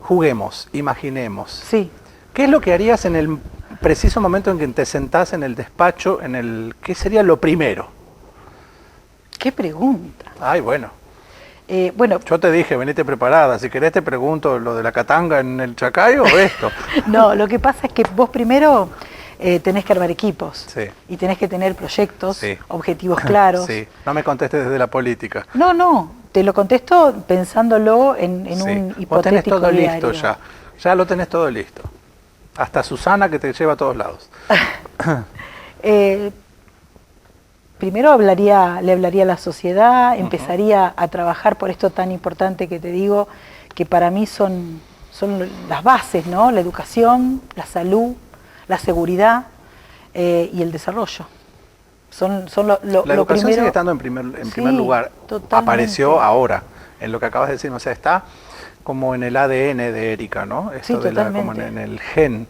juguemos, imaginemos. Sí. ¿Qué es lo que harías en el preciso momento en que te sentás en el despacho, ¿qué sería lo primero? ¿Qué pregunta? Ay, bueno. Bueno, yo te dije, venite preparada, si querés te pregunto lo de la catanga en el Chacayo o esto. No, lo que pasa es que vos primero tenés que armar equipos, sí. Y tenés que tener proyectos, sí. Objetivos claros. Sí. No me contestes desde la política. No, te lo contesto pensándolo en sí. un hipotético vos tenés todo diario. Listo ya lo tenés todo listo. Hasta Susana que te lleva a todos lados. Primero le hablaría a la sociedad, empezaría a trabajar por esto tan importante que te digo, que para mí son las bases, ¿no? La educación, la salud, la seguridad y el desarrollo. Son lo la educación primero. sigue estando en primer lugar. Totalmente. Apareció ahora, en lo que acabas de decir, o sea, está como en el ADN de Erika, ¿no? Esto sí, como en el gen.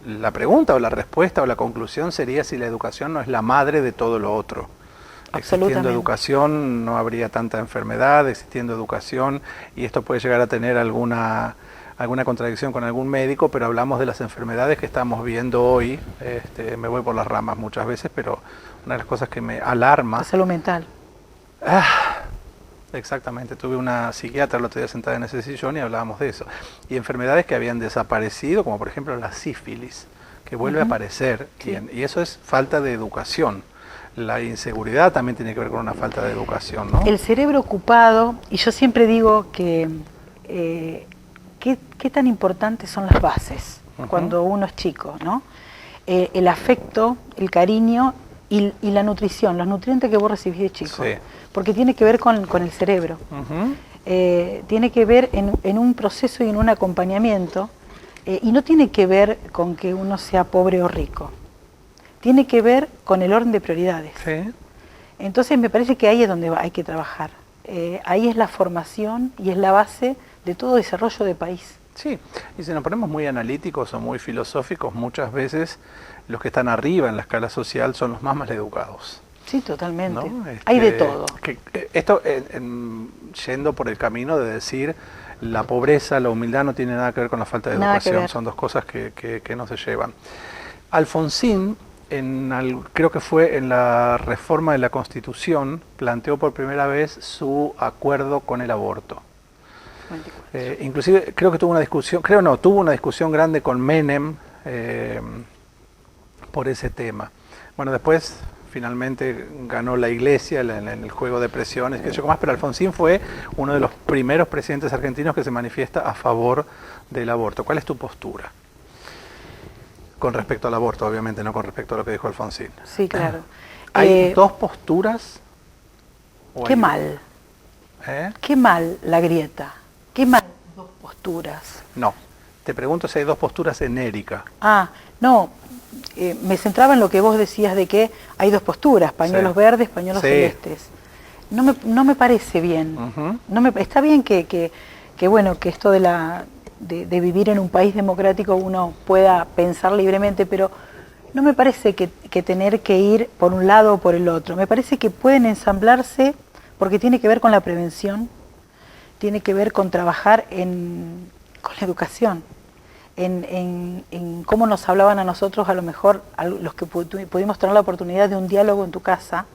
La pregunta o la respuesta o la conclusión sería si la educación no es la madre de todo lo otro. Existiendo educación no habría tanta enfermedad, existiendo educación, y esto puede llegar a tener alguna contradicción con algún médico, pero hablamos de las enfermedades que estamos viendo hoy. Me voy por las ramas muchas veces, pero una de las cosas que me alarma... La salud mental. Exactamente, tuve una psiquiatra el otro día sentada en ese sillón y hablábamos de eso. Y enfermedades que habían desaparecido, como por ejemplo la sífilis, que vuelve a aparecer, sí. Y eso es falta de educación. La inseguridad también tiene que ver con una falta de educación, ¿no? El cerebro ocupado, y yo siempre digo que qué tan importantes son las bases cuando uno es chico, ¿no? El afecto, el cariño y la nutrición, los nutrientes que vos recibís de chico. Sí. Porque tiene que ver con el cerebro. Tiene que ver en un proceso y en un acompañamiento, y no tiene que ver con que uno sea pobre o rico. Tiene que ver con el orden de prioridades. Sí. Entonces me parece que ahí es donde hay que trabajar. Ahí es la formación y es la base de todo desarrollo de país. Sí, y si nos ponemos muy analíticos o muy filosóficos, muchas veces los que están arriba en la escala social son los más maleducados. Sí, totalmente. ¿No? Hay de todo. Esto, yendo por el camino de decir, la pobreza, la humildad no tiene nada que ver con la falta de educación, son dos cosas que no se llevan. Alfonsín, creo que fue en la reforma de la Constitución, planteó por primera vez su acuerdo con el aborto. Inclusive creo que tuvo una discusión grande con Menem por ese tema. Bueno, después finalmente ganó la Iglesia en el juego de presiones, que yo más, pero Alfonsín fue uno de los primeros presidentes argentinos que se manifiesta a favor del aborto. ¿Cuál es tu postura? Con respecto al aborto, obviamente, no con respecto a lo que dijo Alfonsín. Sí, claro. ¿Hay dos posturas? Qué mal. Qué mal la grieta. Qué mal dos posturas. No, te pregunto si hay dos posturas en Erika. Ah, no, me centraba en lo que vos decías de que hay dos posturas, pañuelos verdes, pañuelos celestes. No me parece bien. Está bien que bueno, que esto de vivir en un país democrático uno pueda pensar libremente, pero no me parece que tener que ir por un lado o por el otro. Me parece que pueden ensamblarse porque tiene que ver con la prevención, tiene que ver con trabajar con la educación, en cómo nos hablaban a nosotros, a lo mejor a los que pudimos tener la oportunidad de un diálogo en tu casa,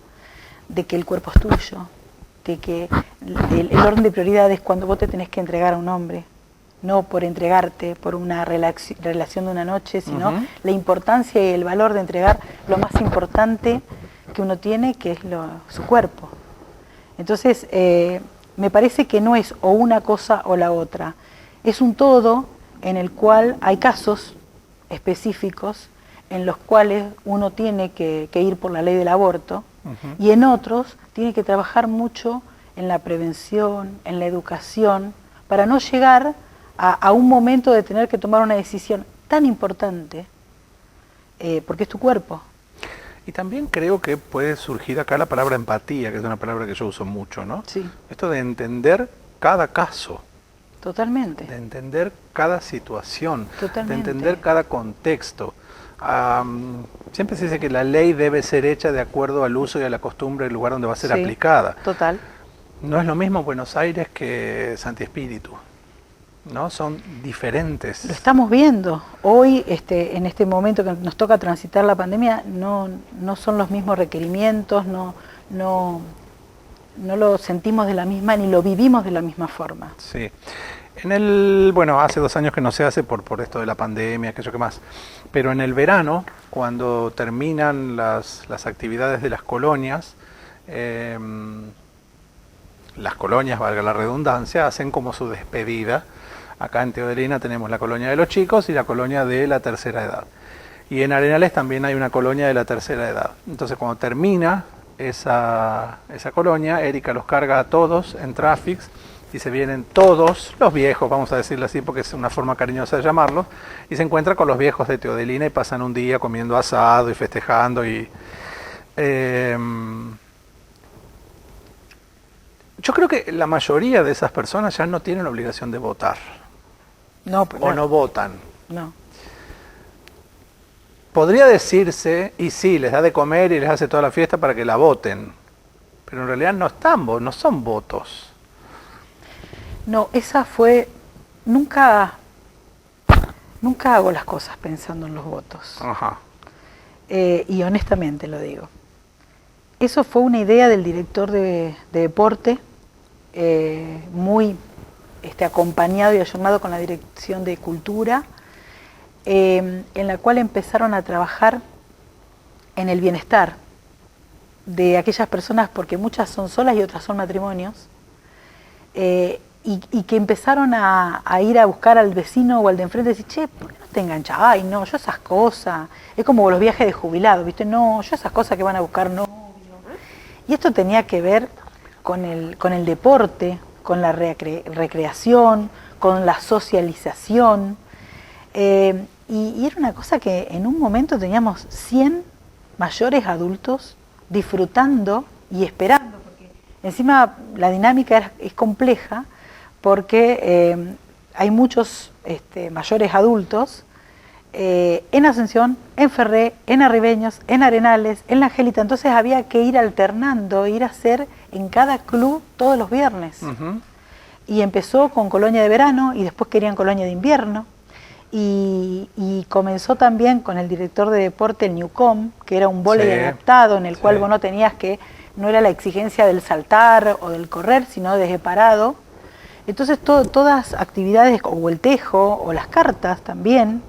de que el cuerpo es tuyo, de que el orden de prioridades cuando vos te tenés que entregar a un hombre, no por entregarte por una relación de una noche, sino la importancia y el valor de entregar lo más importante que uno tiene, que es su cuerpo. Entonces, me parece que no es o una cosa o la otra, es un todo en el cual hay casos específicos en los cuales uno tiene que ir por la ley del aborto y en otros tiene que trabajar mucho en la prevención, en la educación, para no llegar a un momento de tener que tomar una decisión tan importante, porque es tu cuerpo. Y también creo que puede surgir acá la palabra empatía, que es una palabra que yo uso mucho, ¿no? Sí. Esto de entender cada caso. Totalmente. De entender cada situación. Totalmente. De entender cada contexto. Siempre se dice que la ley debe ser hecha de acuerdo al uso y a la costumbre del lugar donde va a ser aplicada. Total. No es lo mismo Buenos Aires que Santi Espíritu, ¿no? Son diferentes. Lo estamos viendo. Hoy, en este momento que nos toca transitar la pandemia, no son los mismos requerimientos, no lo sentimos de la misma, ni lo vivimos de la misma forma. Sí. Bueno, hace 2 años que no se hace por esto de la pandemia, aquello que más. Pero en el verano, cuando terminan las actividades de las colonias, valga la redundancia, hacen como su despedida. Acá en Teodelina tenemos la colonia de los chicos y la colonia de la tercera edad. Y en Arenales también hay una colonia de la tercera edad. Entonces cuando termina esa colonia, Erika los carga a todos en Traffics y se vienen todos los viejos, vamos a decirlo así porque es una forma cariñosa de llamarlos, y se encuentra con los viejos de Teodelina y pasan un día comiendo asado y festejando. Yo creo que la mayoría de esas personas ya no tienen obligación de votar. No, o no votan. No. Podría decirse, y sí, les da de comer y les hace toda la fiesta para que la voten, pero en realidad no son votos. No, esa fue... Nunca hago las cosas pensando en los votos. Ajá. Y honestamente lo digo. Eso fue una idea del director de deporte, muy acompañado y ayornado con la dirección de cultura, en la cual empezaron a trabajar en el bienestar de aquellas personas, porque muchas son solas y otras son matrimonios, y que empezaron a ir a buscar al vecino o al de enfrente y decir, che, ¿por qué no te enganchas? Ay, no, yo esas cosas, es como los viajes de jubilado, ¿viste? No, yo esas cosas que van a buscar novio. Y esto tenía que ver con el deporte, con la recreación, con la socialización, y era una cosa que en un momento teníamos 100 mayores adultos disfrutando y esperando, porque encima la dinámica es compleja, porque hay muchos mayores adultos en Ascensión, en Ferré, en Arribeños, en Arenales, en La Angelita. Entonces había que ir alternando, ir a hacer en cada club todos los viernes. Y empezó con colonia de verano y después querían colonia de invierno. Y comenzó también con el director de deporte, el Newcom, que era un vóley adaptado en el cual vos no era la exigencia del saltar o del correr, sino de parado. Entonces todas actividades, o el tejo, o las cartas también,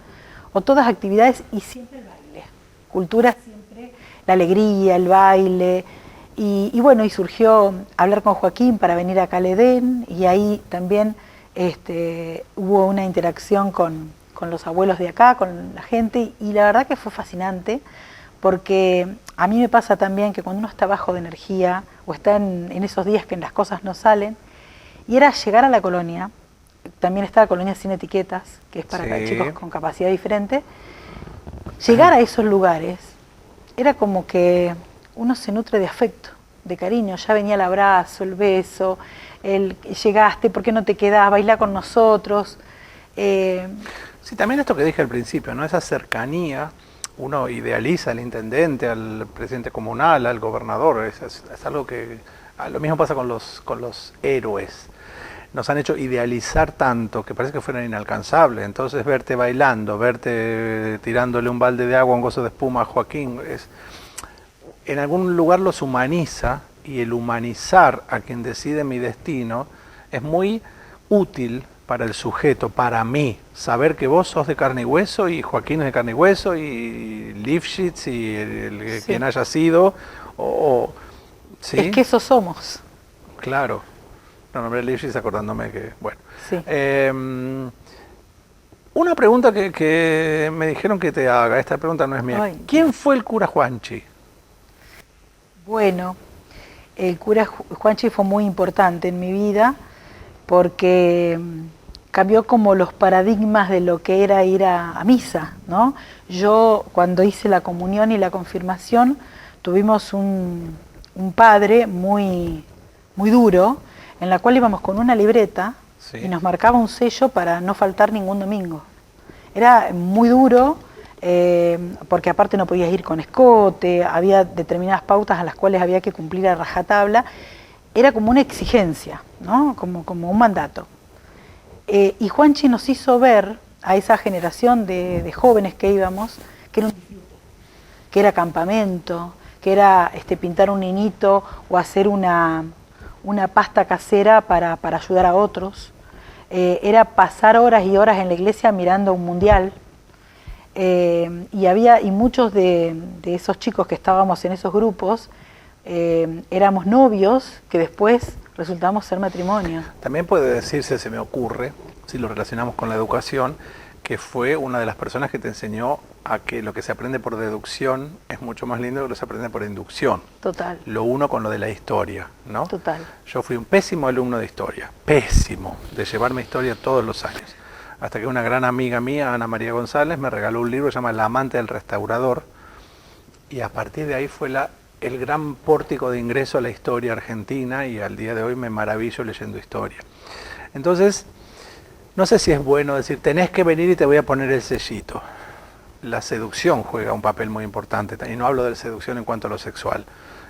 o todas actividades, y siempre el baile. Cultura siempre la alegría, el baile. Y bueno, y surgió hablar con Joaquín para venir acá al Edén, y ahí también hubo una interacción con los abuelos de acá, con la gente, y la verdad que fue fascinante, porque a mí me pasa también que cuando uno está bajo de energía, o está en esos días que las cosas no salen, y era llegar a la colonia, también está la colonia Sin Etiquetas, que es para chicos con capacidad diferente, llegar a esos lugares, era como que uno se nutre de afecto, de cariño, ya venía el abrazo, el beso, el llegaste, ¿por qué no te quedás? Bailá con nosotros. Sí, también esto que dije al principio, ¿no? Esa cercanía, uno idealiza al intendente, al presidente comunal, al gobernador, es algo que... Lo mismo pasa con los héroes. Nos han hecho idealizar tanto que parece que fueran inalcanzables. Entonces verte bailando, verte tirándole un balde de agua, un gozo de espuma a Joaquín, en algún lugar los humaniza, y el humanizar a quien decide mi destino es muy útil para el sujeto, para mí. Saber que vos sos de carne y hueso, y Joaquín es de carne y hueso, y Lifshitz, y quien haya sido, ¿sí? Es que eso somos. Claro. No, nombré Lifshitz acordándome que, bueno. Sí. Una pregunta que me dijeron que te haga, esta pregunta no es mía. Ay. ¿Quién fue el cura Juanchi? Bueno, el cura Juanchi fue muy importante en mi vida porque cambió como los paradigmas de lo que era ir a misa, ¿no? Yo cuando hice la comunión y la confirmación tuvimos un padre muy, muy duro, en la cual íbamos con una libreta y nos marcaba un sello para no faltar ningún domingo. Era muy duro. Porque aparte no podías ir con escote, había determinadas pautas a las cuales había que cumplir a rajatabla, era como una exigencia, ¿no? como un mandato. Y Juanchi nos hizo ver a esa generación de jóvenes que íbamos, que era campamento, que era pintar un niñito o hacer una pasta casera para ayudar a otros, era pasar horas y horas en la iglesia mirando un mundial. Y muchos de esos chicos que estábamos en esos grupos éramos novios que después resultamos ser matrimonio. También puede decirse, se me ocurre, si lo relacionamos con la educación, que fue una de las personas que te enseñó a que lo que se aprende por deducción es mucho más lindo que lo que se aprende por inducción. Total. Lo uno con lo de la historia, ¿no? Total. Yo fui un pésimo alumno de historia, pésimo, de llevarme historia todos los años. Hasta que una gran amiga mía, Ana María González, me regaló un libro que se llama La amante del restaurador, y a partir de ahí fue el gran pórtico de ingreso a la historia argentina, y al día de hoy me maravillo leyendo historia. Entonces, no sé si es bueno decir, tenés que venir y te voy a poner el sellito. La seducción juega un papel muy importante, y no hablo de seducción en cuanto a lo sexual.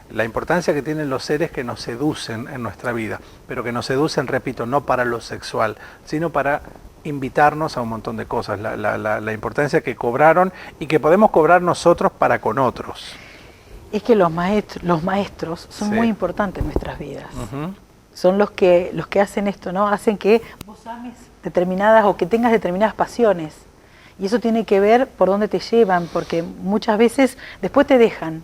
La importancia que tienen los seres que nos seducen en nuestra vida, pero que nos seducen, repito, no para lo sexual, sino para invitarnos a un montón de cosas, la importancia que cobraron y que podemos cobrar nosotros para con otros. Es que los maestros son muy importantes en nuestras vidas. Uh-huh. Son los que hacen esto, ¿no? Hacen que vos ames determinadas o que tengas determinadas pasiones. Y eso tiene que ver por dónde te llevan, porque muchas veces después te dejan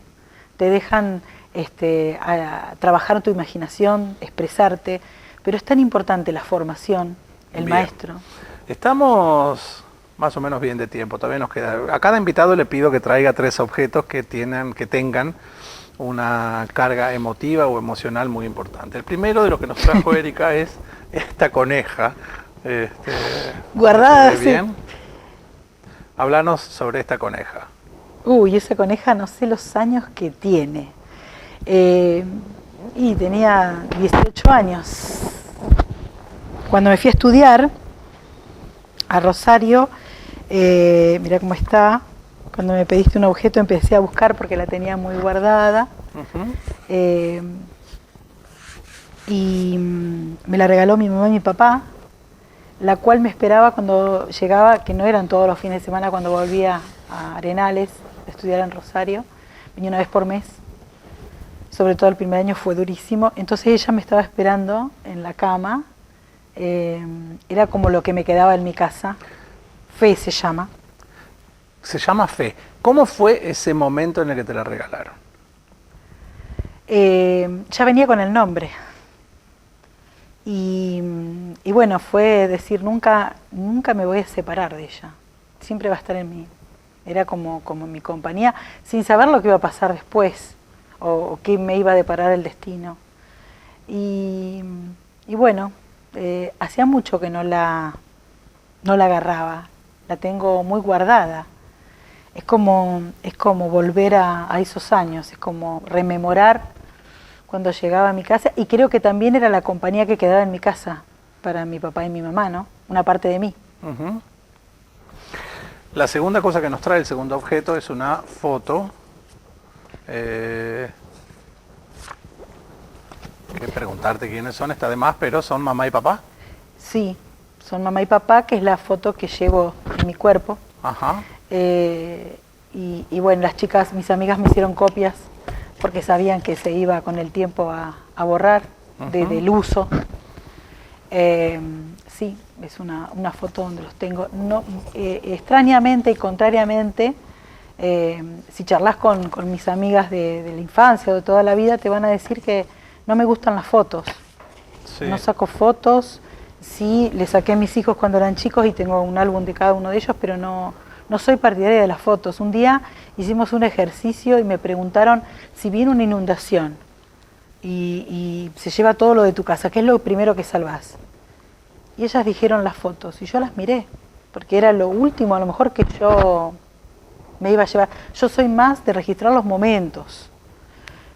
a trabajar tu imaginación, expresarte, pero es tan importante la formación, el maestro. Estamos más o menos bien de tiempo, todavía nos queda. A cada invitado le pido que traiga 3 objetos que tengan una carga emotiva o emocional muy importante. El primero de lo que nos trajo Erika es esta coneja. Guardada, bien. Háblanos sobre esta coneja. Uy, esa coneja no sé los años que tiene. Y tenía 18 años. Cuando me fui a estudiar a Rosario, mirá cómo está. Cuando me pediste un objeto empecé a buscar porque la tenía muy guardada. Uh-huh. Y me la regaló mi mamá y mi papá, la cual me esperaba cuando llegaba, que no eran todos los fines de semana cuando volvía a Arenales a estudiar en Rosario, venía una vez por mes. Sobre todo el primer año fue durísimo. Entonces ella me estaba esperando en la cama. Era como lo que me quedaba en mi casa. Fe se llama. se llama Fe. ¿Cómo fue ese momento en el que te la regalaron? Ya venía con el nombre. Y bueno, fue decir, nunca me voy a separar de ella. Siempre va a estar en mí. Era como mi compañía, sin saber lo que iba a pasar después, o qué me iba a deparar el destino. Y bueno, hacía mucho que no la agarraba, la tengo muy guardada. Es como volver a esos años, es como rememorar cuando llegaba a mi casa, y creo que también era la compañía que quedaba en mi casa para mi papá y mi mamá, ¿no? Una parte de mí. Uh-huh. La segunda cosa que nos trae el segundo objeto es una foto. Que preguntarte quiénes son está de más, pero son mamá y papá. Sí, son mamá y papá, que es la foto que llevo en mi cuerpo. Ajá. Y bueno, las chicas, mis amigas, me hicieron copias porque sabían que se iba con el tiempo a borrar del uso. Sí, es una foto donde los tengo. No, extrañamente y contrariamente, si charlas con mis amigas de la infancia o de toda la vida, te van a decir que no me gustan las fotos. Sí. No saco fotos. Sí, le saqué a mis hijos cuando eran chicos y tengo un álbum de cada uno de ellos, pero no soy partidaria de las fotos. Un día hicimos un ejercicio y me preguntaron si viene una inundación y se lleva todo lo de tu casa, ¿qué es lo primero que salvás? Y ellas dijeron las fotos y yo las miré, porque era lo último a lo mejor que yo me iba a llevar. Yo soy más de registrar los momentos,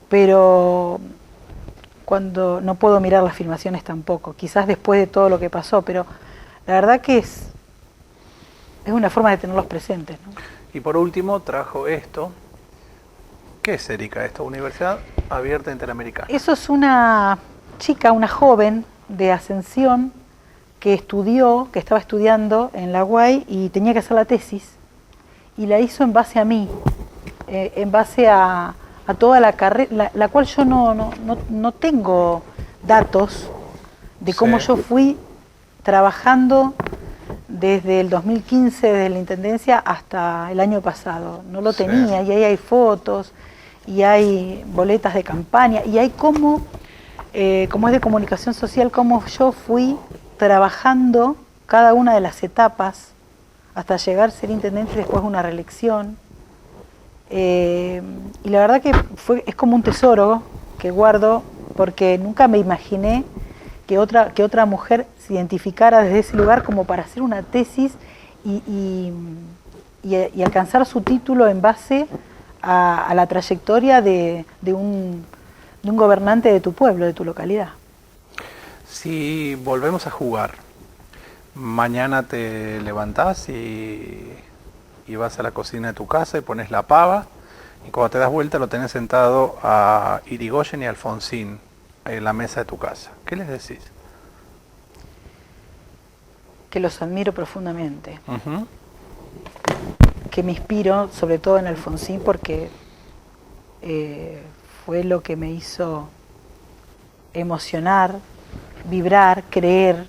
pero cuando no puedo mirar las filmaciones tampoco, quizás después de todo lo que pasó, pero la verdad que es una forma de tenerlos presentes, ¿no? Y por último trajo esto. ¿Qué es, Erika, esto? Universidad Abierta Interamericana. Eso es una chica, una joven de Ascensión que estaba estudiando en la UAI y tenía que hacer la tesis, y la hizo en base a mí, en base a toda la carrera, la cual yo no tengo datos de cómo yo fui trabajando desde el 2015, desde la Intendencia hasta el año pasado. No lo tenía, y ahí hay fotos, y hay boletas de campaña, y hay como es de comunicación social, cómo yo fui trabajando cada una de las etapas hasta llegar a ser intendente y después una reelección. Y la verdad que es como un tesoro que guardo, porque nunca me imaginé que otra mujer se identificara desde ese lugar como para hacer una tesis y alcanzar su título en base a la trayectoria de un gobernante de tu pueblo, de tu localidad. Si volvemos a jugar, mañana te levantás y vas a la cocina de tu casa y pones la pava, y cuando te das vuelta lo tenés sentado a Irigoyen y Alfonsín en la mesa de tu casa. ¿Qué les decís? Que los admiro profundamente. Uh-huh. Que me inspiro, sobre todo en Alfonsín, porque fue lo que me hizo emocionar, vibrar, creer,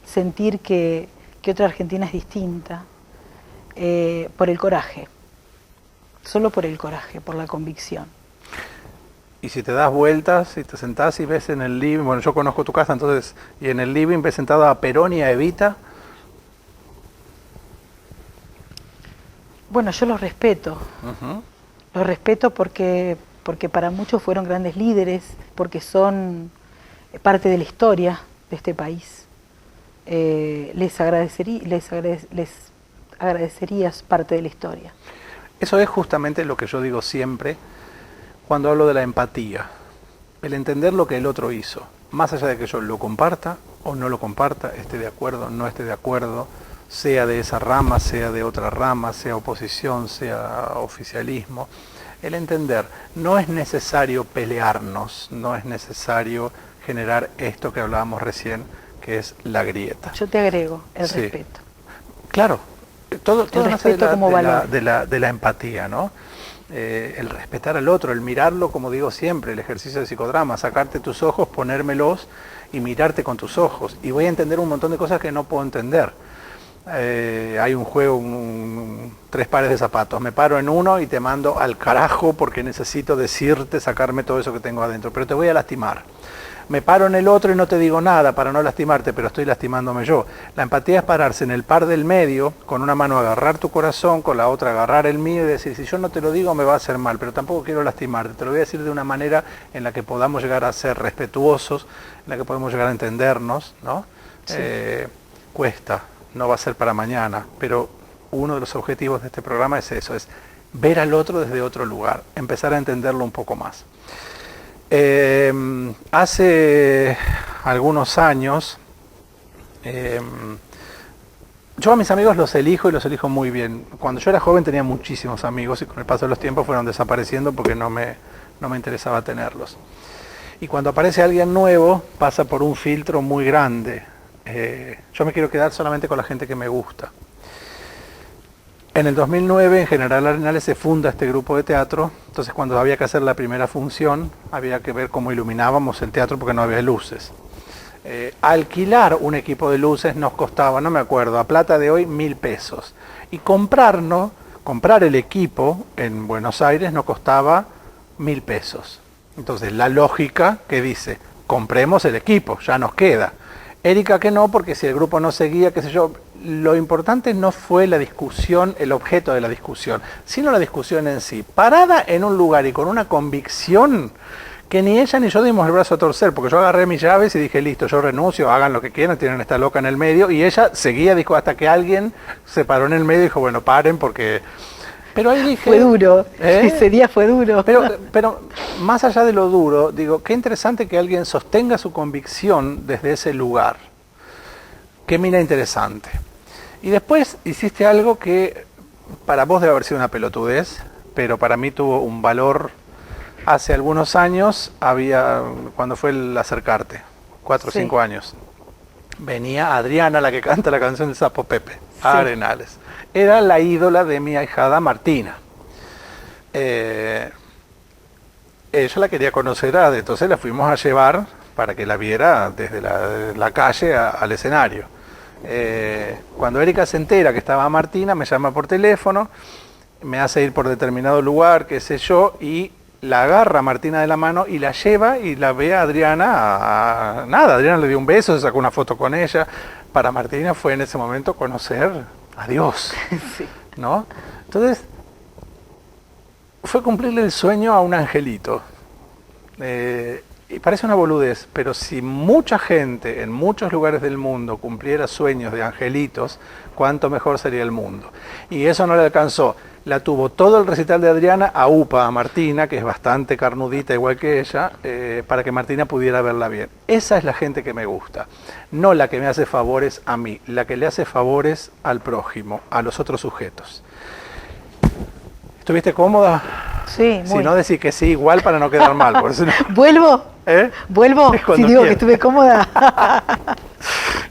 sentir que otra Argentina es distinta, por el coraje, solo por el coraje, por la convicción. Y si te das vueltas y te sentás y ves en el living, bueno, yo conozco tu casa, entonces, y en el living ves sentado a Perón y a Evita. Bueno, yo los respeto. Uh-huh. Los respeto porque para muchos fueron grandes líderes, porque son parte de la historia de este país. Les agradecerías parte de la historia. Eso es justamente lo que yo digo siempre cuando hablo de la empatía, el entender lo que el otro hizo, más allá de que yo lo comparta o no lo comparta, esté de acuerdo, no esté de acuerdo, sea de esa rama, sea de otra rama, sea oposición, sea oficialismo. El entender, no es necesario pelearnos, no es necesario generar esto que hablábamos recién, que es la grieta. Yo te agrego el respeto. Claro, todo nace de la empatía, ¿no? El respetar al otro, el mirarlo, como digo siempre, el ejercicio de psicodrama, sacarte tus ojos, ponérmelos y mirarte con tus ojos. Y voy a entender un montón de cosas que no puedo entender. hay un juego, 3 pares de zapatos. Me paro en uno y te mando al carajo porque necesito decirte, sacarme todo eso que tengo adentro, pero te voy a lastimar. Me paro en el otro y no te digo nada para no lastimarte, pero estoy lastimándome yo. La empatía es pararse en el par del medio, con una mano agarrar tu corazón, con la otra agarrar el mío y decir, si yo no te lo digo me va a hacer mal, pero tampoco quiero lastimarte. Te lo voy a decir de una manera en la que podamos llegar a ser respetuosos, en la que podemos llegar a entendernos, ¿no? Sí. Cuesta, no va a ser para mañana, pero uno de los objetivos de este programa es eso, es ver al otro desde otro lugar, empezar a entenderlo un poco más. Hace algunos años, yo a mis amigos los elijo y los elijo muy bien. Cuando yo era joven tenía muchísimos amigos y con el paso de los tiempos fueron desapareciendo porque no me interesaba tenerlos. Y cuando aparece alguien nuevo pasa por un filtro muy grande. Yo me quiero quedar solamente con la gente que me gusta. En el 2009 en General Arenales se funda este grupo de teatro, entonces cuando había que hacer la primera función había que ver cómo iluminábamos el teatro porque no había luces. Alquilar un equipo de luces nos costaba, no me acuerdo, a plata de hoy 1.000 pesos. Y comprar el equipo en Buenos Aires nos costaba 1.000 pesos. Entonces la lógica que dice, compremos el equipo, ya nos queda. Erika que no, porque si el grupo no seguía, qué sé yo, lo importante no fue la discusión, el objeto de la discusión, sino la discusión en sí. Parada en un lugar y con una convicción que ni ella ni yo dimos el brazo a torcer, porque yo agarré mis llaves y dije, listo, yo renuncio, hagan lo que quieran, tienen esta loca en el medio, y ella seguía, dijo, hasta que alguien se paró en el medio y dijo, bueno, paren, porque... Pero ahí dije... Fue duro, ese día fue duro. Pero más allá de lo duro, digo, qué interesante que alguien sostenga su convicción desde ese lugar. Qué mina interesante. Y después hiciste algo que para vos debe haber sido una pelotudez, pero para mí tuvo un valor. Hace algunos años, cuando fue el Acercarte, 4 o 5 años, venía Adriana, la que canta la canción del Sapo Pepe, a Arenales. Era la ídola de mi ahijada Martina. Ella la quería conocer, entonces la fuimos a llevar para que la viera desde la calle al escenario. Cuando Erika se entera que estaba Martina, me llama por teléfono, me hace ir por determinado lugar, qué sé yo, y la agarra Martina de la mano y la lleva y la ve a Adriana. Adriana le dio un beso, se sacó una foto con ella. Para Martina fue en ese momento conocer a Dios, sí. ¿no? Entonces, fue cumplirle el sueño a un angelito. Y parece una boludez, pero si mucha gente en muchos lugares del mundo cumpliera sueños de angelitos, cuánto mejor sería el mundo. Y eso no le alcanzó. La tuvo todo el recital de Adriana a UPA, a Martina, que es bastante carnudita igual que ella, para que Martina pudiera verla bien. Esa es la gente que me gusta. No la que me hace favores a mí, la que le hace favores al prójimo, a los otros sujetos. ¿Estuviste cómoda? Sí, muy. Si no, decís que sí, igual para no quedar mal. Por eso no... ¿Vuelvo? ¿Vuelvo? Si digo que estuve cómoda.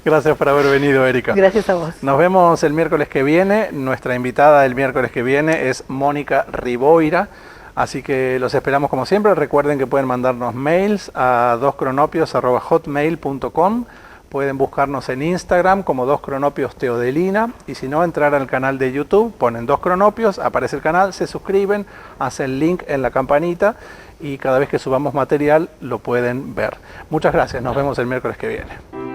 Gracias por haber venido, Erika. Gracias a vos. Nos vemos el miércoles que viene. Nuestra invitada el miércoles que viene es Mónica Riboira. Así que los esperamos como siempre. Recuerden que pueden mandarnos mails a doscronopios@hotmail.com. Pueden buscarnos en Instagram como Dos Cronopios Teodelina, y si no, entrar al canal de YouTube, ponen Dos Cronopios, aparece el canal, se suscriben, hacen link en la campanita y cada vez que subamos material lo pueden ver. Muchas gracias, nos vemos el miércoles que viene.